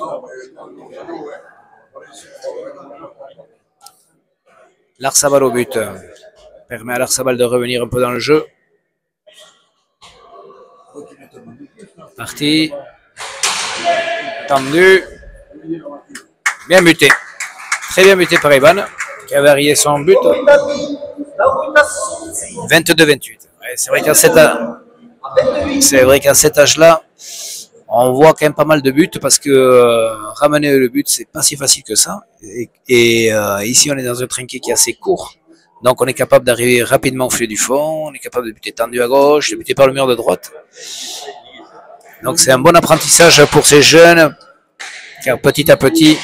Larsabal au but permet à Larsabal de revenir un peu dans le jeu. Parti. Tendu. Bien buté. Très bien buté par Iban, qui a varié son but. 22-28. Ouais, c'est vrai qu'à cet âge-là, on voit quand même pas mal de buts parce que ramener le but, c'est pas si facile que ça. Et ici, on est dans un trinquet qui est assez court. Donc, on est capable d'arriver rapidement au filet du fond. On est capable de buter tendu à gauche, de buter par le mur de droite. Donc, c'est un bon apprentissage pour ces jeunes. Car petit à petit,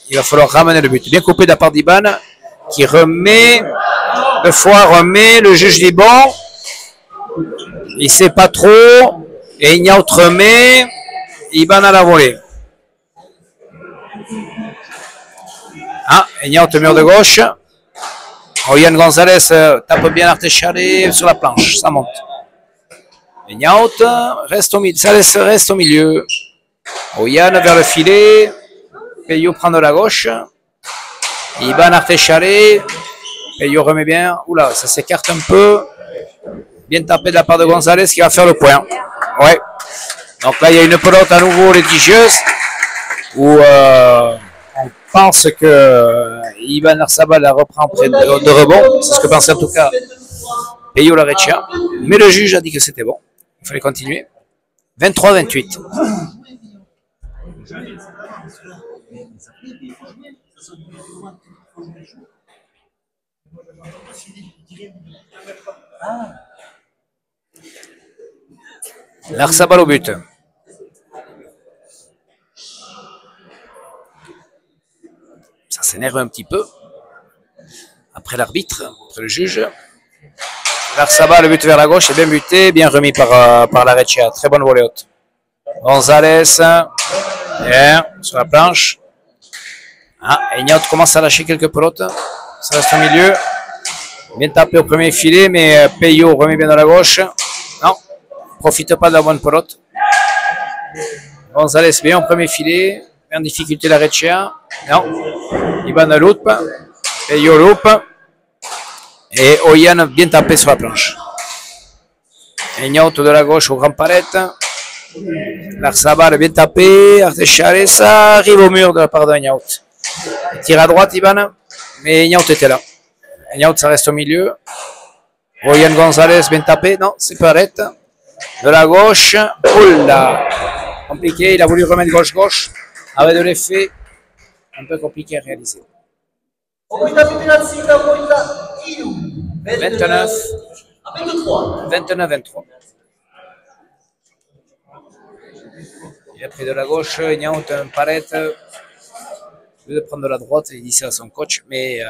il va falloir ramener le but. Bien coupé de la part d'Iban, qui remet, deux fois remet, le juge dit bon. Il sait pas trop. Et Ignaut remet, Iban à la volée. Ah, Ignaut mur de gauche. Oyan Gonzalez tape bien Artechale sur la planche, ça monte. Ignaut reste au milieu, ça reste au milieu. Oyan vers le filet. Peyo prend de la gauche. Iban Artechale. Peyo remet bien. Oula, ça s'écarte un peu. Bien tapé de la part de Gonzalez qui va faire le point. Ouais. Donc là, il y a une pelote à nouveau litigieuse où on pense que Iban Larsabal la reprend près de rebond. C'est ce que pensait en tout cas Peyo Lareccia. Mais le juge a dit que c'était bon. Il fallait continuer. 23-28. Larsabal au but. Ça s'énerve un petit peu. Après l'arbitre, après le juge. Larsabal, le but vers la gauche, est bien buté, bien remis par Lareccia. Très bonne volée haute. Gonzalez, bien, sur la planche. Ah, Ignaut commence à lâcher quelques pelotes. Ça reste au milieu. Bien tapé au premier filet, mais Peyo remet bien dans la gauche. Non. Profite pas de la bonne pelote. Gonzalez bien au premier filet. En difficulté Lareccia. Non. Iban loupe. Peyo loupe. Et Oyan bien tapé sur la planche. Ignaut de la gauche au grand palette. Larsabal bien tapé. Artechale, ça arrive au mur de la part de Ignaut. Il tire à droite Iban. Mais Ignaut était là. Ignaut ça reste au milieu. Oyan Gonzalez bien tapé. Non, c'est pas arrête. De la gauche, oula, compliqué, il a voulu remettre gauche-gauche, avec de l'effet un peu compliqué à réaliser. 29-23. Il a pris de la gauche, Ignaut un palette, il veut prendre de la droite, il dit ça à son coach, mais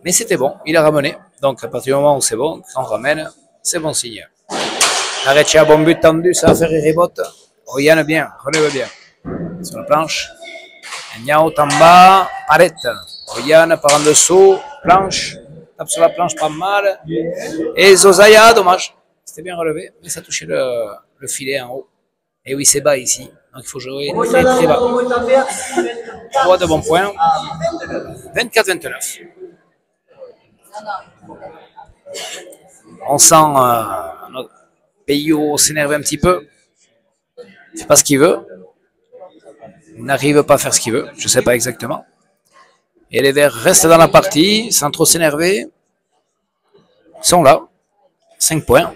c'était bon, il a ramené. Donc à partir du moment où c'est bon, quand on ramène, c'est bon signe. Lareccia, bon but tendu, ça va faire une rebote. Oyan bien, relève bien. Sur la planche. Ignaut en bas, arrête. Oyan par en dessous, planche. Tape sur la planche pas mal. Et Zozaya, dommage. C'était bien relevé, mais ça touchait le filet en haut. Et oui, c'est bas ici. Donc il faut jouer très très bas. 3 de bons points. 24-29. On sent notre Peyo s'énerver un petit peu. Il fait pas ce qu'il veut. Il n'arrive pas à faire ce qu'il veut. Je ne sais pas exactement. Et les Verts restent dans la partie sans trop s'énerver. Ils sont là. 5 points.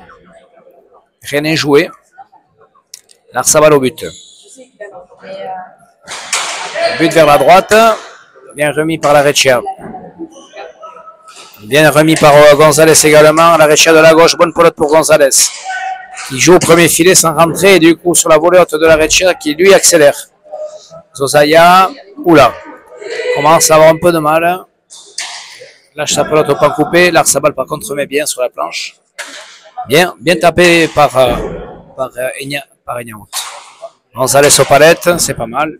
Rien n'est joué. Larsabal au but. But vers la droite. Bien remis par Lareccia. Bien remis par Gonzalez également. La Reccia de la gauche, bonne pelote pour Gonzalez. Il joue au premier filet sans rentrer et du coup sur la volée haute de la Reccia qui lui accélère. Zozaya, oula, commence à avoir un peu de mal. Lâche sa pelote au pan coupé. Larsabal par contre met bien sur la planche. Bien tapé par Eignaout. Gonzalez aux palettes, c'est pas mal.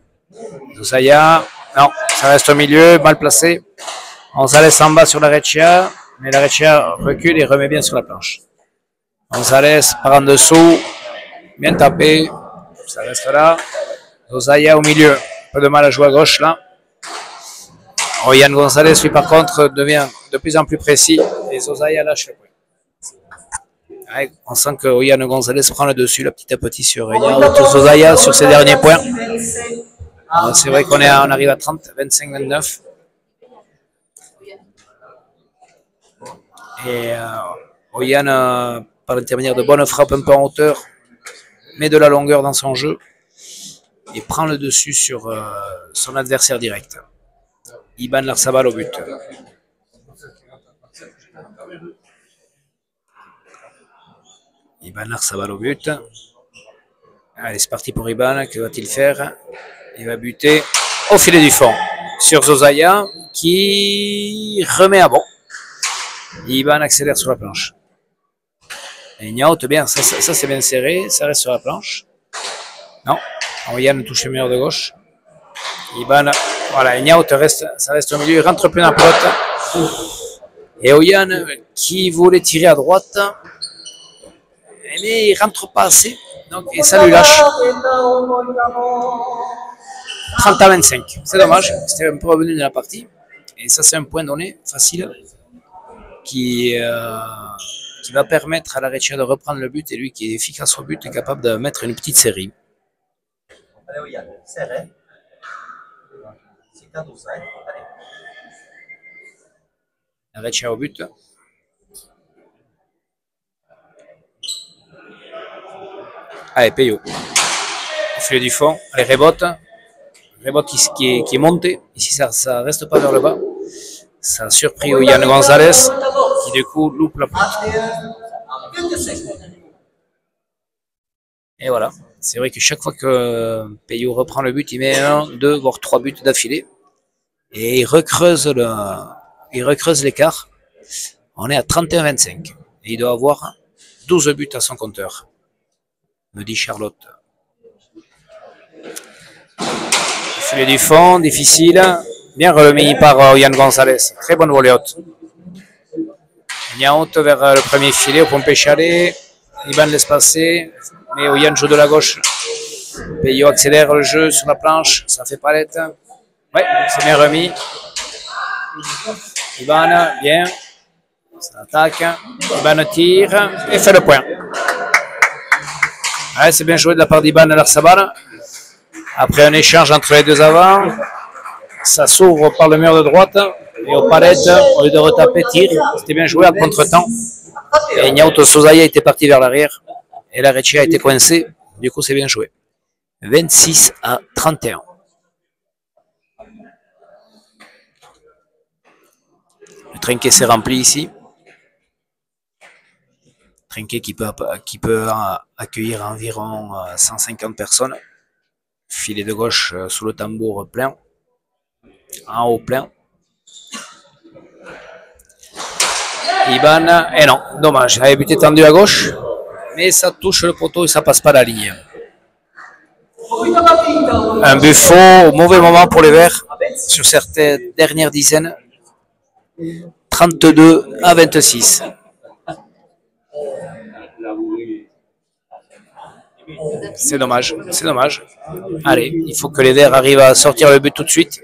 Zozaya, non, ça reste au milieu, mal placé. Gonzalez en bas sur la Reccia, mais la Reccia recule et remet bien sur la planche. Gonzalez par en dessous, bien tapé, ça reste là. Zozaya au milieu, un peu de mal à jouer à gauche là. Yann Gonzalez, lui par contre, devient de plus en plus précis et Zozaya lâche le point. Ouais, on sent que Yann Gonzalez prend le dessus là, petit à petit sur Zozaya sur ses derniers points. C'est vrai qu'on arrive à 30, 25, 29. Et Yann, par l'intermédiaire de bonnes frappes un peu en hauteur, met de la longueur dans son jeu et prend le dessus sur son adversaire direct. Iban Larsabal au but. Iban Larsabal au but. Allez, c'est parti pour Iban. Que va-t-il faire? Il va buter au filet du fond sur Zozaya qui remet à bon. Iban accélère sur la planche. Eignaout, bien, ça c'est bien serré, ça reste sur la planche. Non, Yann touche le meilleur de gauche. Iban, voilà, Eignaout ça reste au milieu, il rentre plus dans la pelote. Et Yann qui voulait tirer à droite, mais il rentre pas assez, donc, et ça lui lâche. 30 à 25, c'est dommage, c'était un peu revenu de la partie. Et ça c'est un point donné, facile, qui va permettre à la Reccia de reprendre le but et lui qui est efficace au but est capable de mettre une petite série. Allez, Yann, serré. C'est cadeau ça, allez. La Reccia au but. Allez, Peyo. Au filet du fond. Allez, rebote. Rebote qui est monté. Ici, ça reste pas vers le bas. Ça a surpris Yann Gonzalez qui du coup loupe la pointe. Et voilà. C'est vrai que chaque fois que Peyo reprend le but, il met 1, 2, voire 3 buts d'affilée. Et il recreuse l'écart. On est à 31-25. Et il doit avoir 12 buts à son compteur, me dit Charlotte. Filet du fond, difficile. Bien remis par Yann Gonzalez. Très bonne volée haute. Eignaout vers le premier filet au pompé chalet. Iban laisse passer. Mais Yann joue de la gauche. Peyo accélère le jeu sur la planche. Ça fait palette. Ouais, c'est bien remis. Iban, bien. Ça attaque. Iban tire et fait le point. Ouais, c'est bien joué de la part d'Iban Larsabal. Après un échange entre les deux avants, ça s'ouvre par le mur de droite. Et au palette, au lieu de retaper, tire. C'était bien joué à contre-temps. Et Eignaout Zozaya était parti vers l'arrière. Et la Reccia a été coincée. Du coup, c'est bien joué. 26 à 31. Le trinquet s'est rempli ici. Trinquet qui peut accueillir environ 150 personnes. Filet de gauche sous le tambour plein. En haut plein. Iban, et non, dommage. Il avait buté tendu à gauche. Mais ça touche le poteau et ça passe pas la ligne. Un but faux au mauvais moment pour les Verts sur cette dernière dizaine. 32 à 26. C'est dommage, c'est dommage. Allez, il faut que les Verts arrivent à sortir le but tout de suite.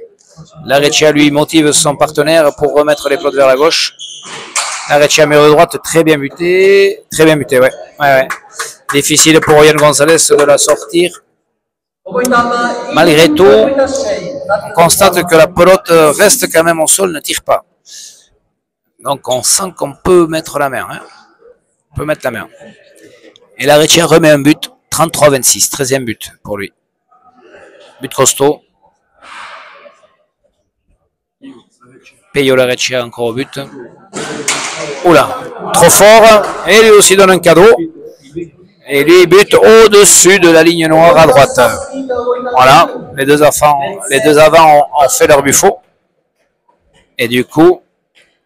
La Reccia lui motive son partenaire pour remettre les pelotes vers la gauche. La Reccia mur de droite, très bien buté, ouais. Difficile pour Yann Gonzalez de la sortir. Malgré tout, on constate que la pelote reste quand même au sol, ne tire pas. Donc on sent qu'on peut mettre la main. Hein. On peut mettre la main. Et la Reccia remet un but, 33-26, 13e but pour lui. But costaud. Peyo la Reccia encore au but. Oula, trop fort. Et lui aussi donne un cadeau. Et lui bute au-dessus de la ligne noire à droite. Voilà, les deux avants ont fait leur buffo. Et du coup,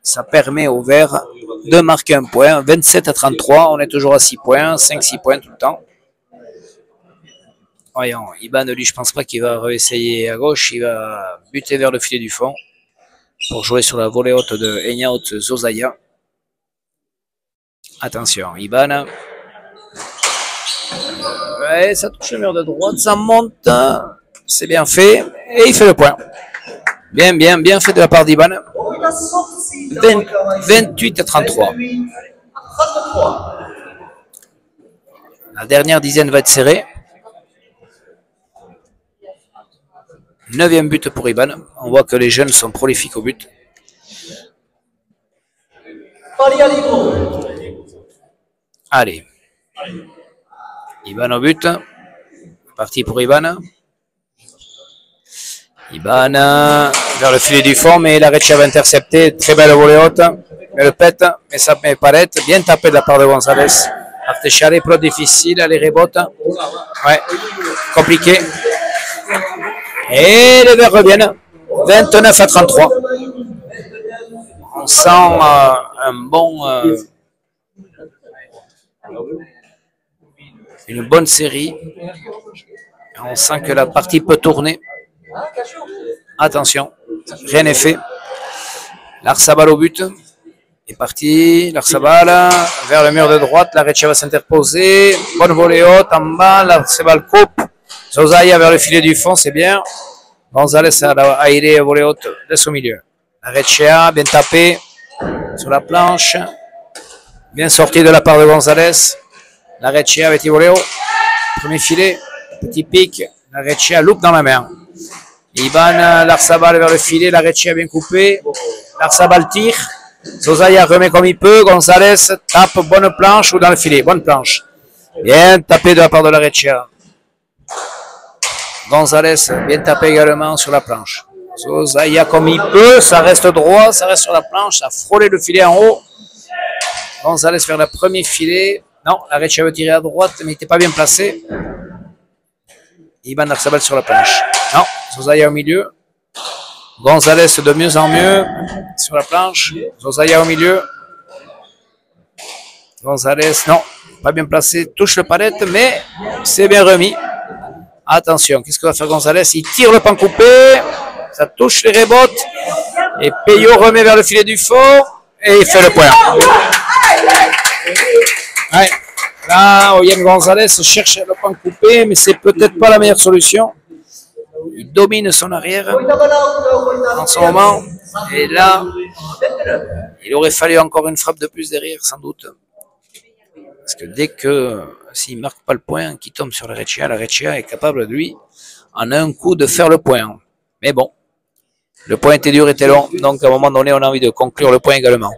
ça permet au vert de marquer un point. 27-33, on est toujours à 6 points, 5-6 points tout le temps. Voyons, Iban, lui, je pense pas qu'il va réessayer à gauche. Il va buter vers le filet du fond pour jouer sur la volée haute de Enyao Zozaya. Attention, Iban. Ouais, ça touche le mur de droite, ça monte. C'est bien fait. Et il fait le point. Bien fait de la part d'Iban. 28-33. La dernière dizaine va être serrée. 9e but pour Iban. On voit que les jeunes sont prolifiques au but. Allez. Iban au but. Parti pour Iban. Iban vers le filet du fond, mais la Reccia va intercepter. Très belle volée haute. Mais le pète, mais ça met palette. Bien tapé de la part de Gonzalez. Artechare, pro difficile. Les rebotes. Ouais, compliqué. Et les Verts reviennent. 29-33. On sent une bonne série. On sent que la partie peut tourner. Attention, rien n'est fait. Larsabal au but. Est parti. Larsabal vers le mur de droite. La Reccia va s'interposer. Bonne volée haute en bas. Larsabal coupe. Zozaya vers le filet du fond, c'est bien. Gonzalez a aéré à volée haute. Laisse au milieu. La Reccia, bien tapé. Sur la planche. Bien sorti de la part de Gonzalez. La Reccia avec les volets haut. Premier filet. Petit pic. La Reccia loupe dans la main. Iban, Larsabal vers le filet. La Reccia bien coupé. Larsabal tire. Zozaya remet comme il peut. Gonzalez tape bonne planche ou dans le filet. Bonne planche. Bien tapé de la part de la Reccia. Gonzalez bien tapé également sur la planche. Zozaya comme il peut. Ça reste droit. Ça reste sur la planche. Ça a frôlé le filet en haut. Gonzalez vers le premier filet. Non, la Reccia veut tirer à droite, mais il n'était pas bien placé. Iban Larsabal sur la planche. Non, Zozaya au milieu. Gonzalez de mieux en mieux sur la planche. Zozaya au milieu. Gonzalez, non, pas bien placé. Touche le palette, mais c'est bien remis. Attention, qu'est-ce que va faire Gonzalez? Il tire le pan coupé. Ça touche les rebotes. Et Peyo remet vers le filet du fond. Et il fait le point. Ouais. Là, Oyen Gonzalez cherche le pan coupé, mais c'est peut-être pas la meilleure solution. Il domine son arrière en ce moment. Et là, il aurait fallu encore une frappe de plus derrière, sans doute. Parce que dès que, s'il ne marque pas le point, qu'il tombe sur la Reccia est capable, lui, en un coup, de faire le point. Mais bon, le point était dur, était long. Donc, à un moment donné, on a envie de conclure le point également.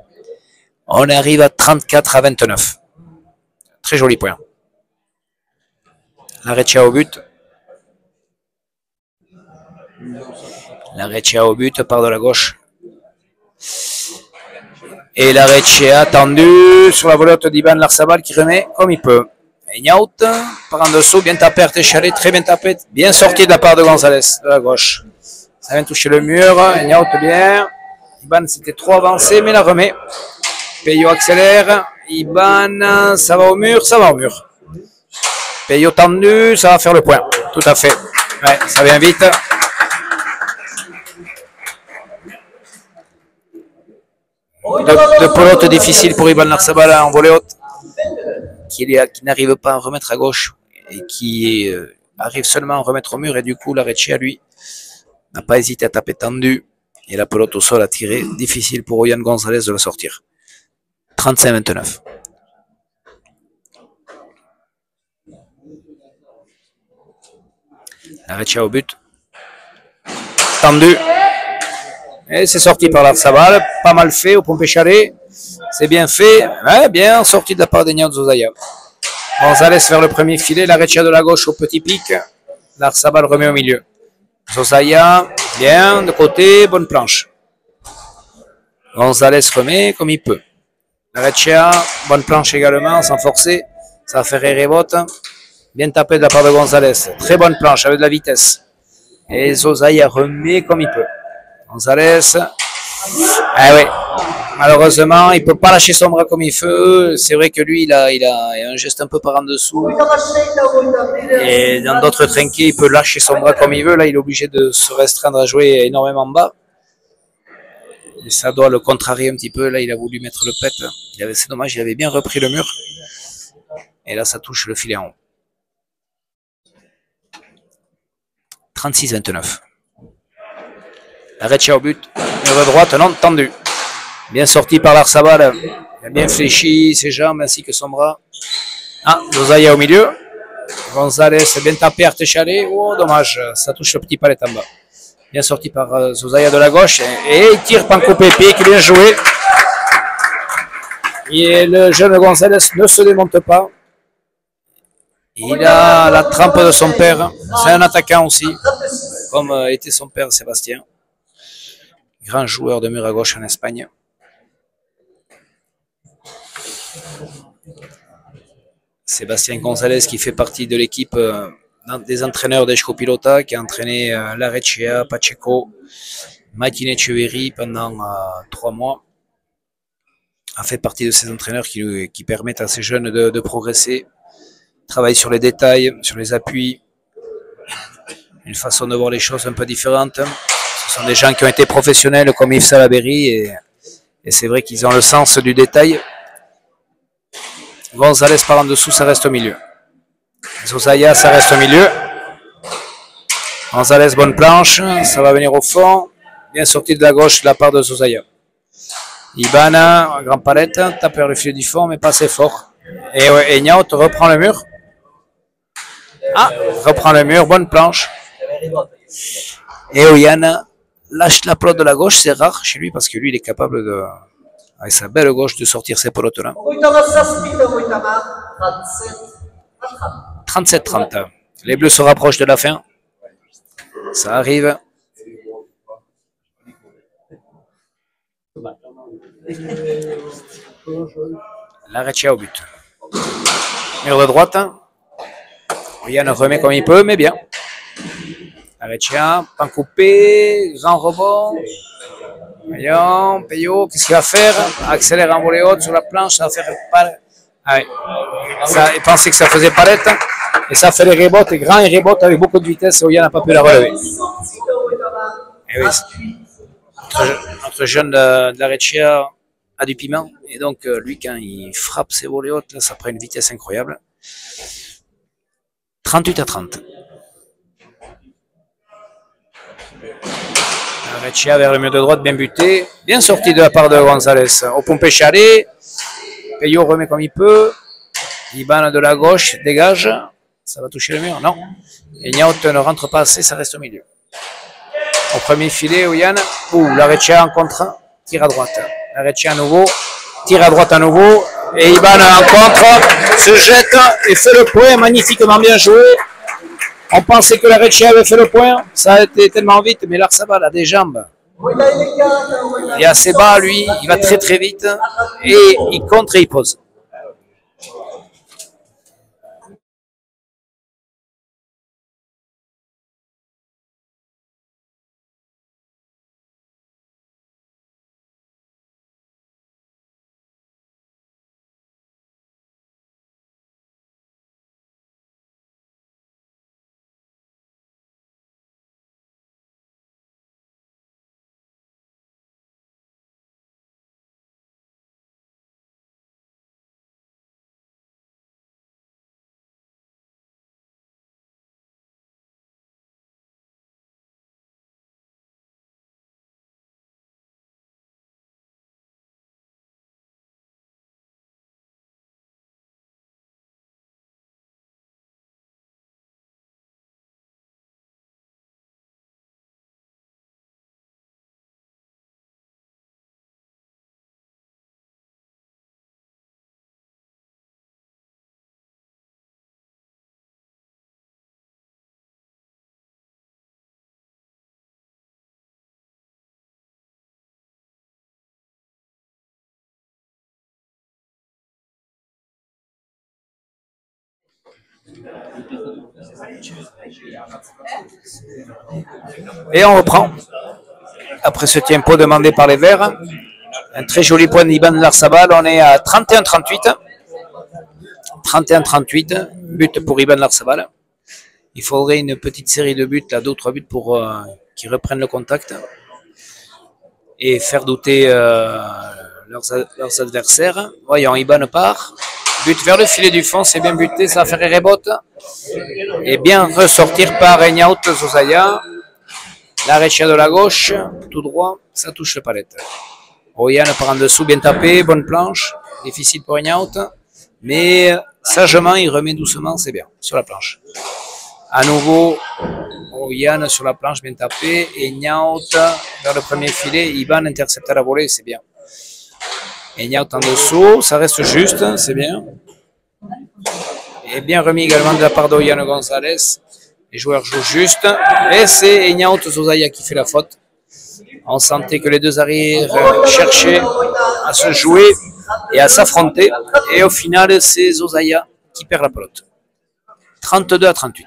On arrive à 34-29. Très joli point. La Reccia au but. La Reccia au but part de la gauche. Et la Reccia tendue sur la volée haute d'Iban Larsabal qui remet comme il peut. Enyao par en dessous, bien tapé, Artechare, très bien tapé, bien sorti de la part de Gonzalez de la gauche. Ça vient toucher le mur. Enyao bien. Iban c'était trop avancé, mais la remet. Peyo accélère. Iban, ça va au mur, ça va au mur. Peyo tendu, ça va faire le point. Tout à fait. Ouais, ça vient vite. De pelote difficile pour Iban Larsabal en volée haute. Qui n'arrive pas à remettre à gauche. Et qui arrive seulement à remettre au mur. Et du coup, la Reccia, lui, n'a pas hésité à taper tendu. Et la pelote au sol a tiré. Difficile pour Oyan Gonzalez de la sortir. 35-29. La Reccia au but. Tendu. Et c'est sorti par Larsabal. Pas mal fait au Pompécharé. C'est bien fait. Ouais, bien sorti de la part d'Enyao Zozaya. Gonzalez vers le premier filet. La Reccia de la gauche au petit pic. Larsabal remet au milieu. Zozaya, bien, de côté, bonne planche. Gonzalez remet comme il peut. Lareccia, bonne planche également, sans forcer. Ça va faire rebote. Bien tapé de la part de Gonzalez. Très bonne planche avec de la vitesse. Et Zozaya remet comme il peut. Gonzalez. Ah oui. Malheureusement, il ne peut pas lâcher son bras comme il veut. C'est vrai que lui, il a un geste un peu par en dessous. Et dans d'autres trinquets, il peut lâcher son bras comme il veut. Là, il est obligé de se restreindre à jouer énormément bas. Et ça doit le contrarier un petit peu. Là, il a voulu mettre le pet. C'est dommage, il avait bien repris le mur. Et là, ça touche le filet en haut. 36-29. Lareccia au but. Mur de droite, non tendu. Bien sorti par l'Arsabal. Il a bien fléchi ses jambes ainsi que son bras. Ah, Zozaya au milieu. Gonzalez bien tapé, Artéchalé. Oh, dommage, ça touche le petit palet en bas. Bien sorti par Zozaya de la gauche. Et il tire Panko Pepe qui vient jouer. Et le jeune Gonzalez ne se démonte pas. Il a la trempe de son père. C'est un attaquant aussi, comme était son père Sébastien. Grand joueur de mur à gauche en Espagne. Sébastien Gonzalez qui fait partie de l'équipe des entraîneurs d'Eshko Pilota, qui a entraîné Lareccia, Pacheco, Martin Echeverry pendant 3 mois. A fait partie de ces entraîneurs qui permettent à ces jeunes de progresser. Travaille sur les détails, sur les appuis. Une façon de voir les choses un peu différente. Ce sont des gens qui ont été professionnels comme Yves Salaberry et c'est vrai qu'ils ont le sens du détail. Gonzalez par en dessous, ça reste au milieu. Zozaya, ça reste au milieu. Gonzalez, bonne planche, ça va venir au fond. Bien sorti de la gauche de la part de Zozaya. Ibana, grand palette, tape le filet du fond, mais pas assez fort. Et Niaut reprend le mur. Ah, reprend le mur, bonne planche. Et Oyan lâche la pelote de la gauche, c'est rare chez lui parce que lui, il est capable de, avec sa belle gauche, de sortir ces pelotes-là. 37-30. Les Bleus se rapprochent de la fin. Ça arrive. Lareccia au but. Mur de droite. Yann remet comme il peut, mais bien. Lareccia, pan coupé, grand rebond. Voyons, Peyo, qu'est-ce qu'il va faire? Accélère en volée haute sur la planche, ça va faire pas. Ah ouais. Ça, il pensait que ça faisait palette. Et ça fait les rebotes, grand et rebote avec beaucoup de vitesse. Yann n'a pas pu la relever. Et oui, notre jeune de Lareccia a du piment. Et donc, lui, quand il frappe ses volées hautes, là, ça prend une vitesse incroyable. 38-30. Lareccia vers le mur de droite, bien buté. Bien sorti de la part de Gonzalez. Au pompé Chalet. Peyo remet comme il peut. Iban de la gauche, dégage. Ça va toucher le mur, non. Et Niaut ne rentre pas assez, ça reste au milieu. Au premier filet, Oyan. Lareccia en contre, tire à droite. Lareccia à nouveau, tire à droite à nouveau. Et Iban en contre, se jette et fait le point, magnifiquement bien joué. On pensait que Lareccia avait fait le point, ça a été tellement vite, mais l'Arsabal a des jambes. Il est assez bas, lui, il va très très vite, et il contre et il pose. Et on reprend. Après ce tempo demandé par les Verts. Un très joli point d'Iban Larsabal. On est à 31-38. 31-38. But pour Iban Larsabal. Il faudrait une petite série de buts, là, 2 ou 3 buts pour qu'ils reprennent le contact et faire douter leurs adversaires. Voyons, Iban part. But vers le filet du fond, c'est bien buté, ça va faire un rebot. Et bien ressortir par Eignaout Zozaya. La Reccia de la gauche, tout droit, ça touche le palette. Oyan part en dessous, bien tapé, bonne planche. Difficile pour Eignaout. Mais sagement, il remet doucement, c'est bien, sur la planche. À nouveau, Oyan sur la planche, bien tapé. Eignaout vers le premier filet. Iban intercepte à la volée, c'est bien. Eignaout en dessous, ça reste juste, c'est bien. Et bien remis également de la part d'Oyan Gonzalez. Les joueurs jouent juste. Et c'est Eignaout Zozaya qui fait la faute. On sentait que les deux arrières cherchaient à se jouer et à s'affronter. Et au final, c'est Zozaya qui perd la pelote. 32-38.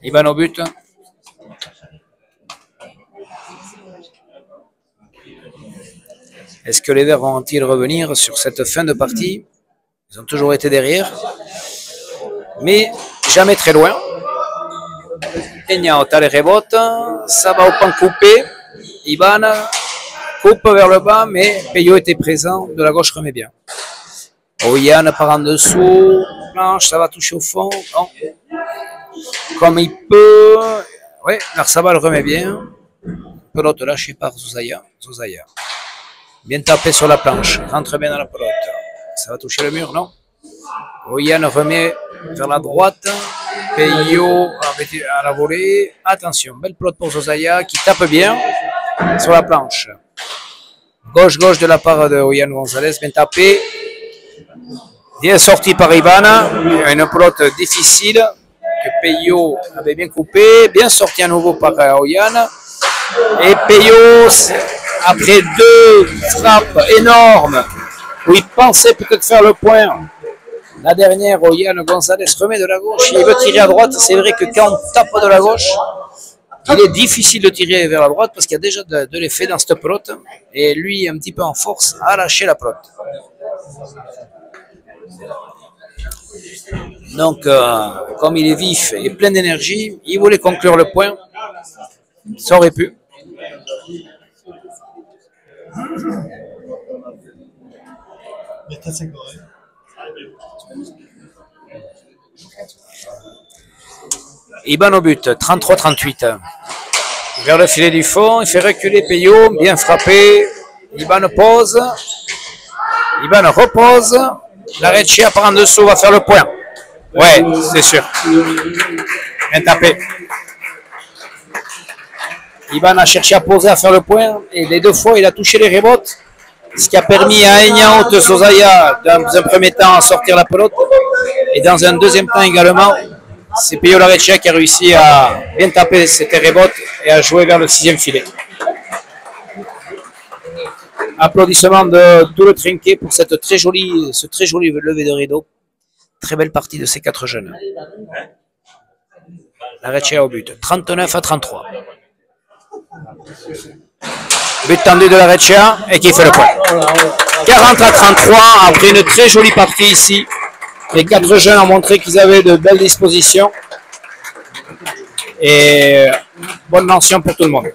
Iban au but. Est-ce que les Verts vont-ils revenir sur cette fin de partie? Ils ont toujours été derrière, mais jamais très loin. Eignaout a les rebotes, ça va au pan coupé. Iban coupe vers le bas, mais Peyo était présent, de la gauche remet bien. Oyan part en dessous, planche, ça va toucher au fond. Non. Comme il peut. Oui, Larsabal remet bien. Pelote lâchée par Zozaya. Bien tapé sur la planche, rentre bien dans la pelote. Ça va toucher le mur, non? Oyan remet vers la droite. Peyo à la volée. Attention, belle pelote pour Zozaya qui tape bien sur la planche. Gauche de la part de Oyan Gonzalez, bien tapé. Bien sorti par Iban. Une pelote difficile que Peyo avait bien coupé. Bien sorti à nouveau par Oyan. Et Peyo, après 2 frappes énormes, où il pensait peut-être faire le point, la dernière, Oyan Gonzalez remet de la gauche, il veut tirer à droite. C'est vrai que quand on tape de la gauche, il est difficile de tirer vers la droite parce qu'il y a déjà de l'effet dans cette pelote. Et lui, un petit peu en force, a lâché la pelote. Donc, comme il est vif et plein d'énergie, il voulait conclure le point. Ça aurait pu. Iban au but, 33-38. Vers le filet du fond, il fait reculer Peyo, bien frappé. Iban pose. Iban repose. La Reccia par en dessous va faire le point. Ouais, c'est sûr. Bien tapé. Iban a cherché à poser, à faire le point, et les 2 fois, il a touché les rebotes, ce qui a permis à Eignaout Zozaya, dans un premier temps, à sortir la pelote, et dans un deuxième temps également, c'est Peyo La Reccia qui a réussi à bien taper cette rebote et à jouer vers le 6e filet. Applaudissements de tout le trinquet pour ce très joli lever de rideau. Très belle partie de ces 4 jeunes. La Reccia au but, 39-33. But tendu de la Reccia et qui fait le point. 40-33 après une très jolie partie ici. Les 4 jeunes ont montré qu'ils avaient de belles dispositions. Et bonne mention pour tout le monde.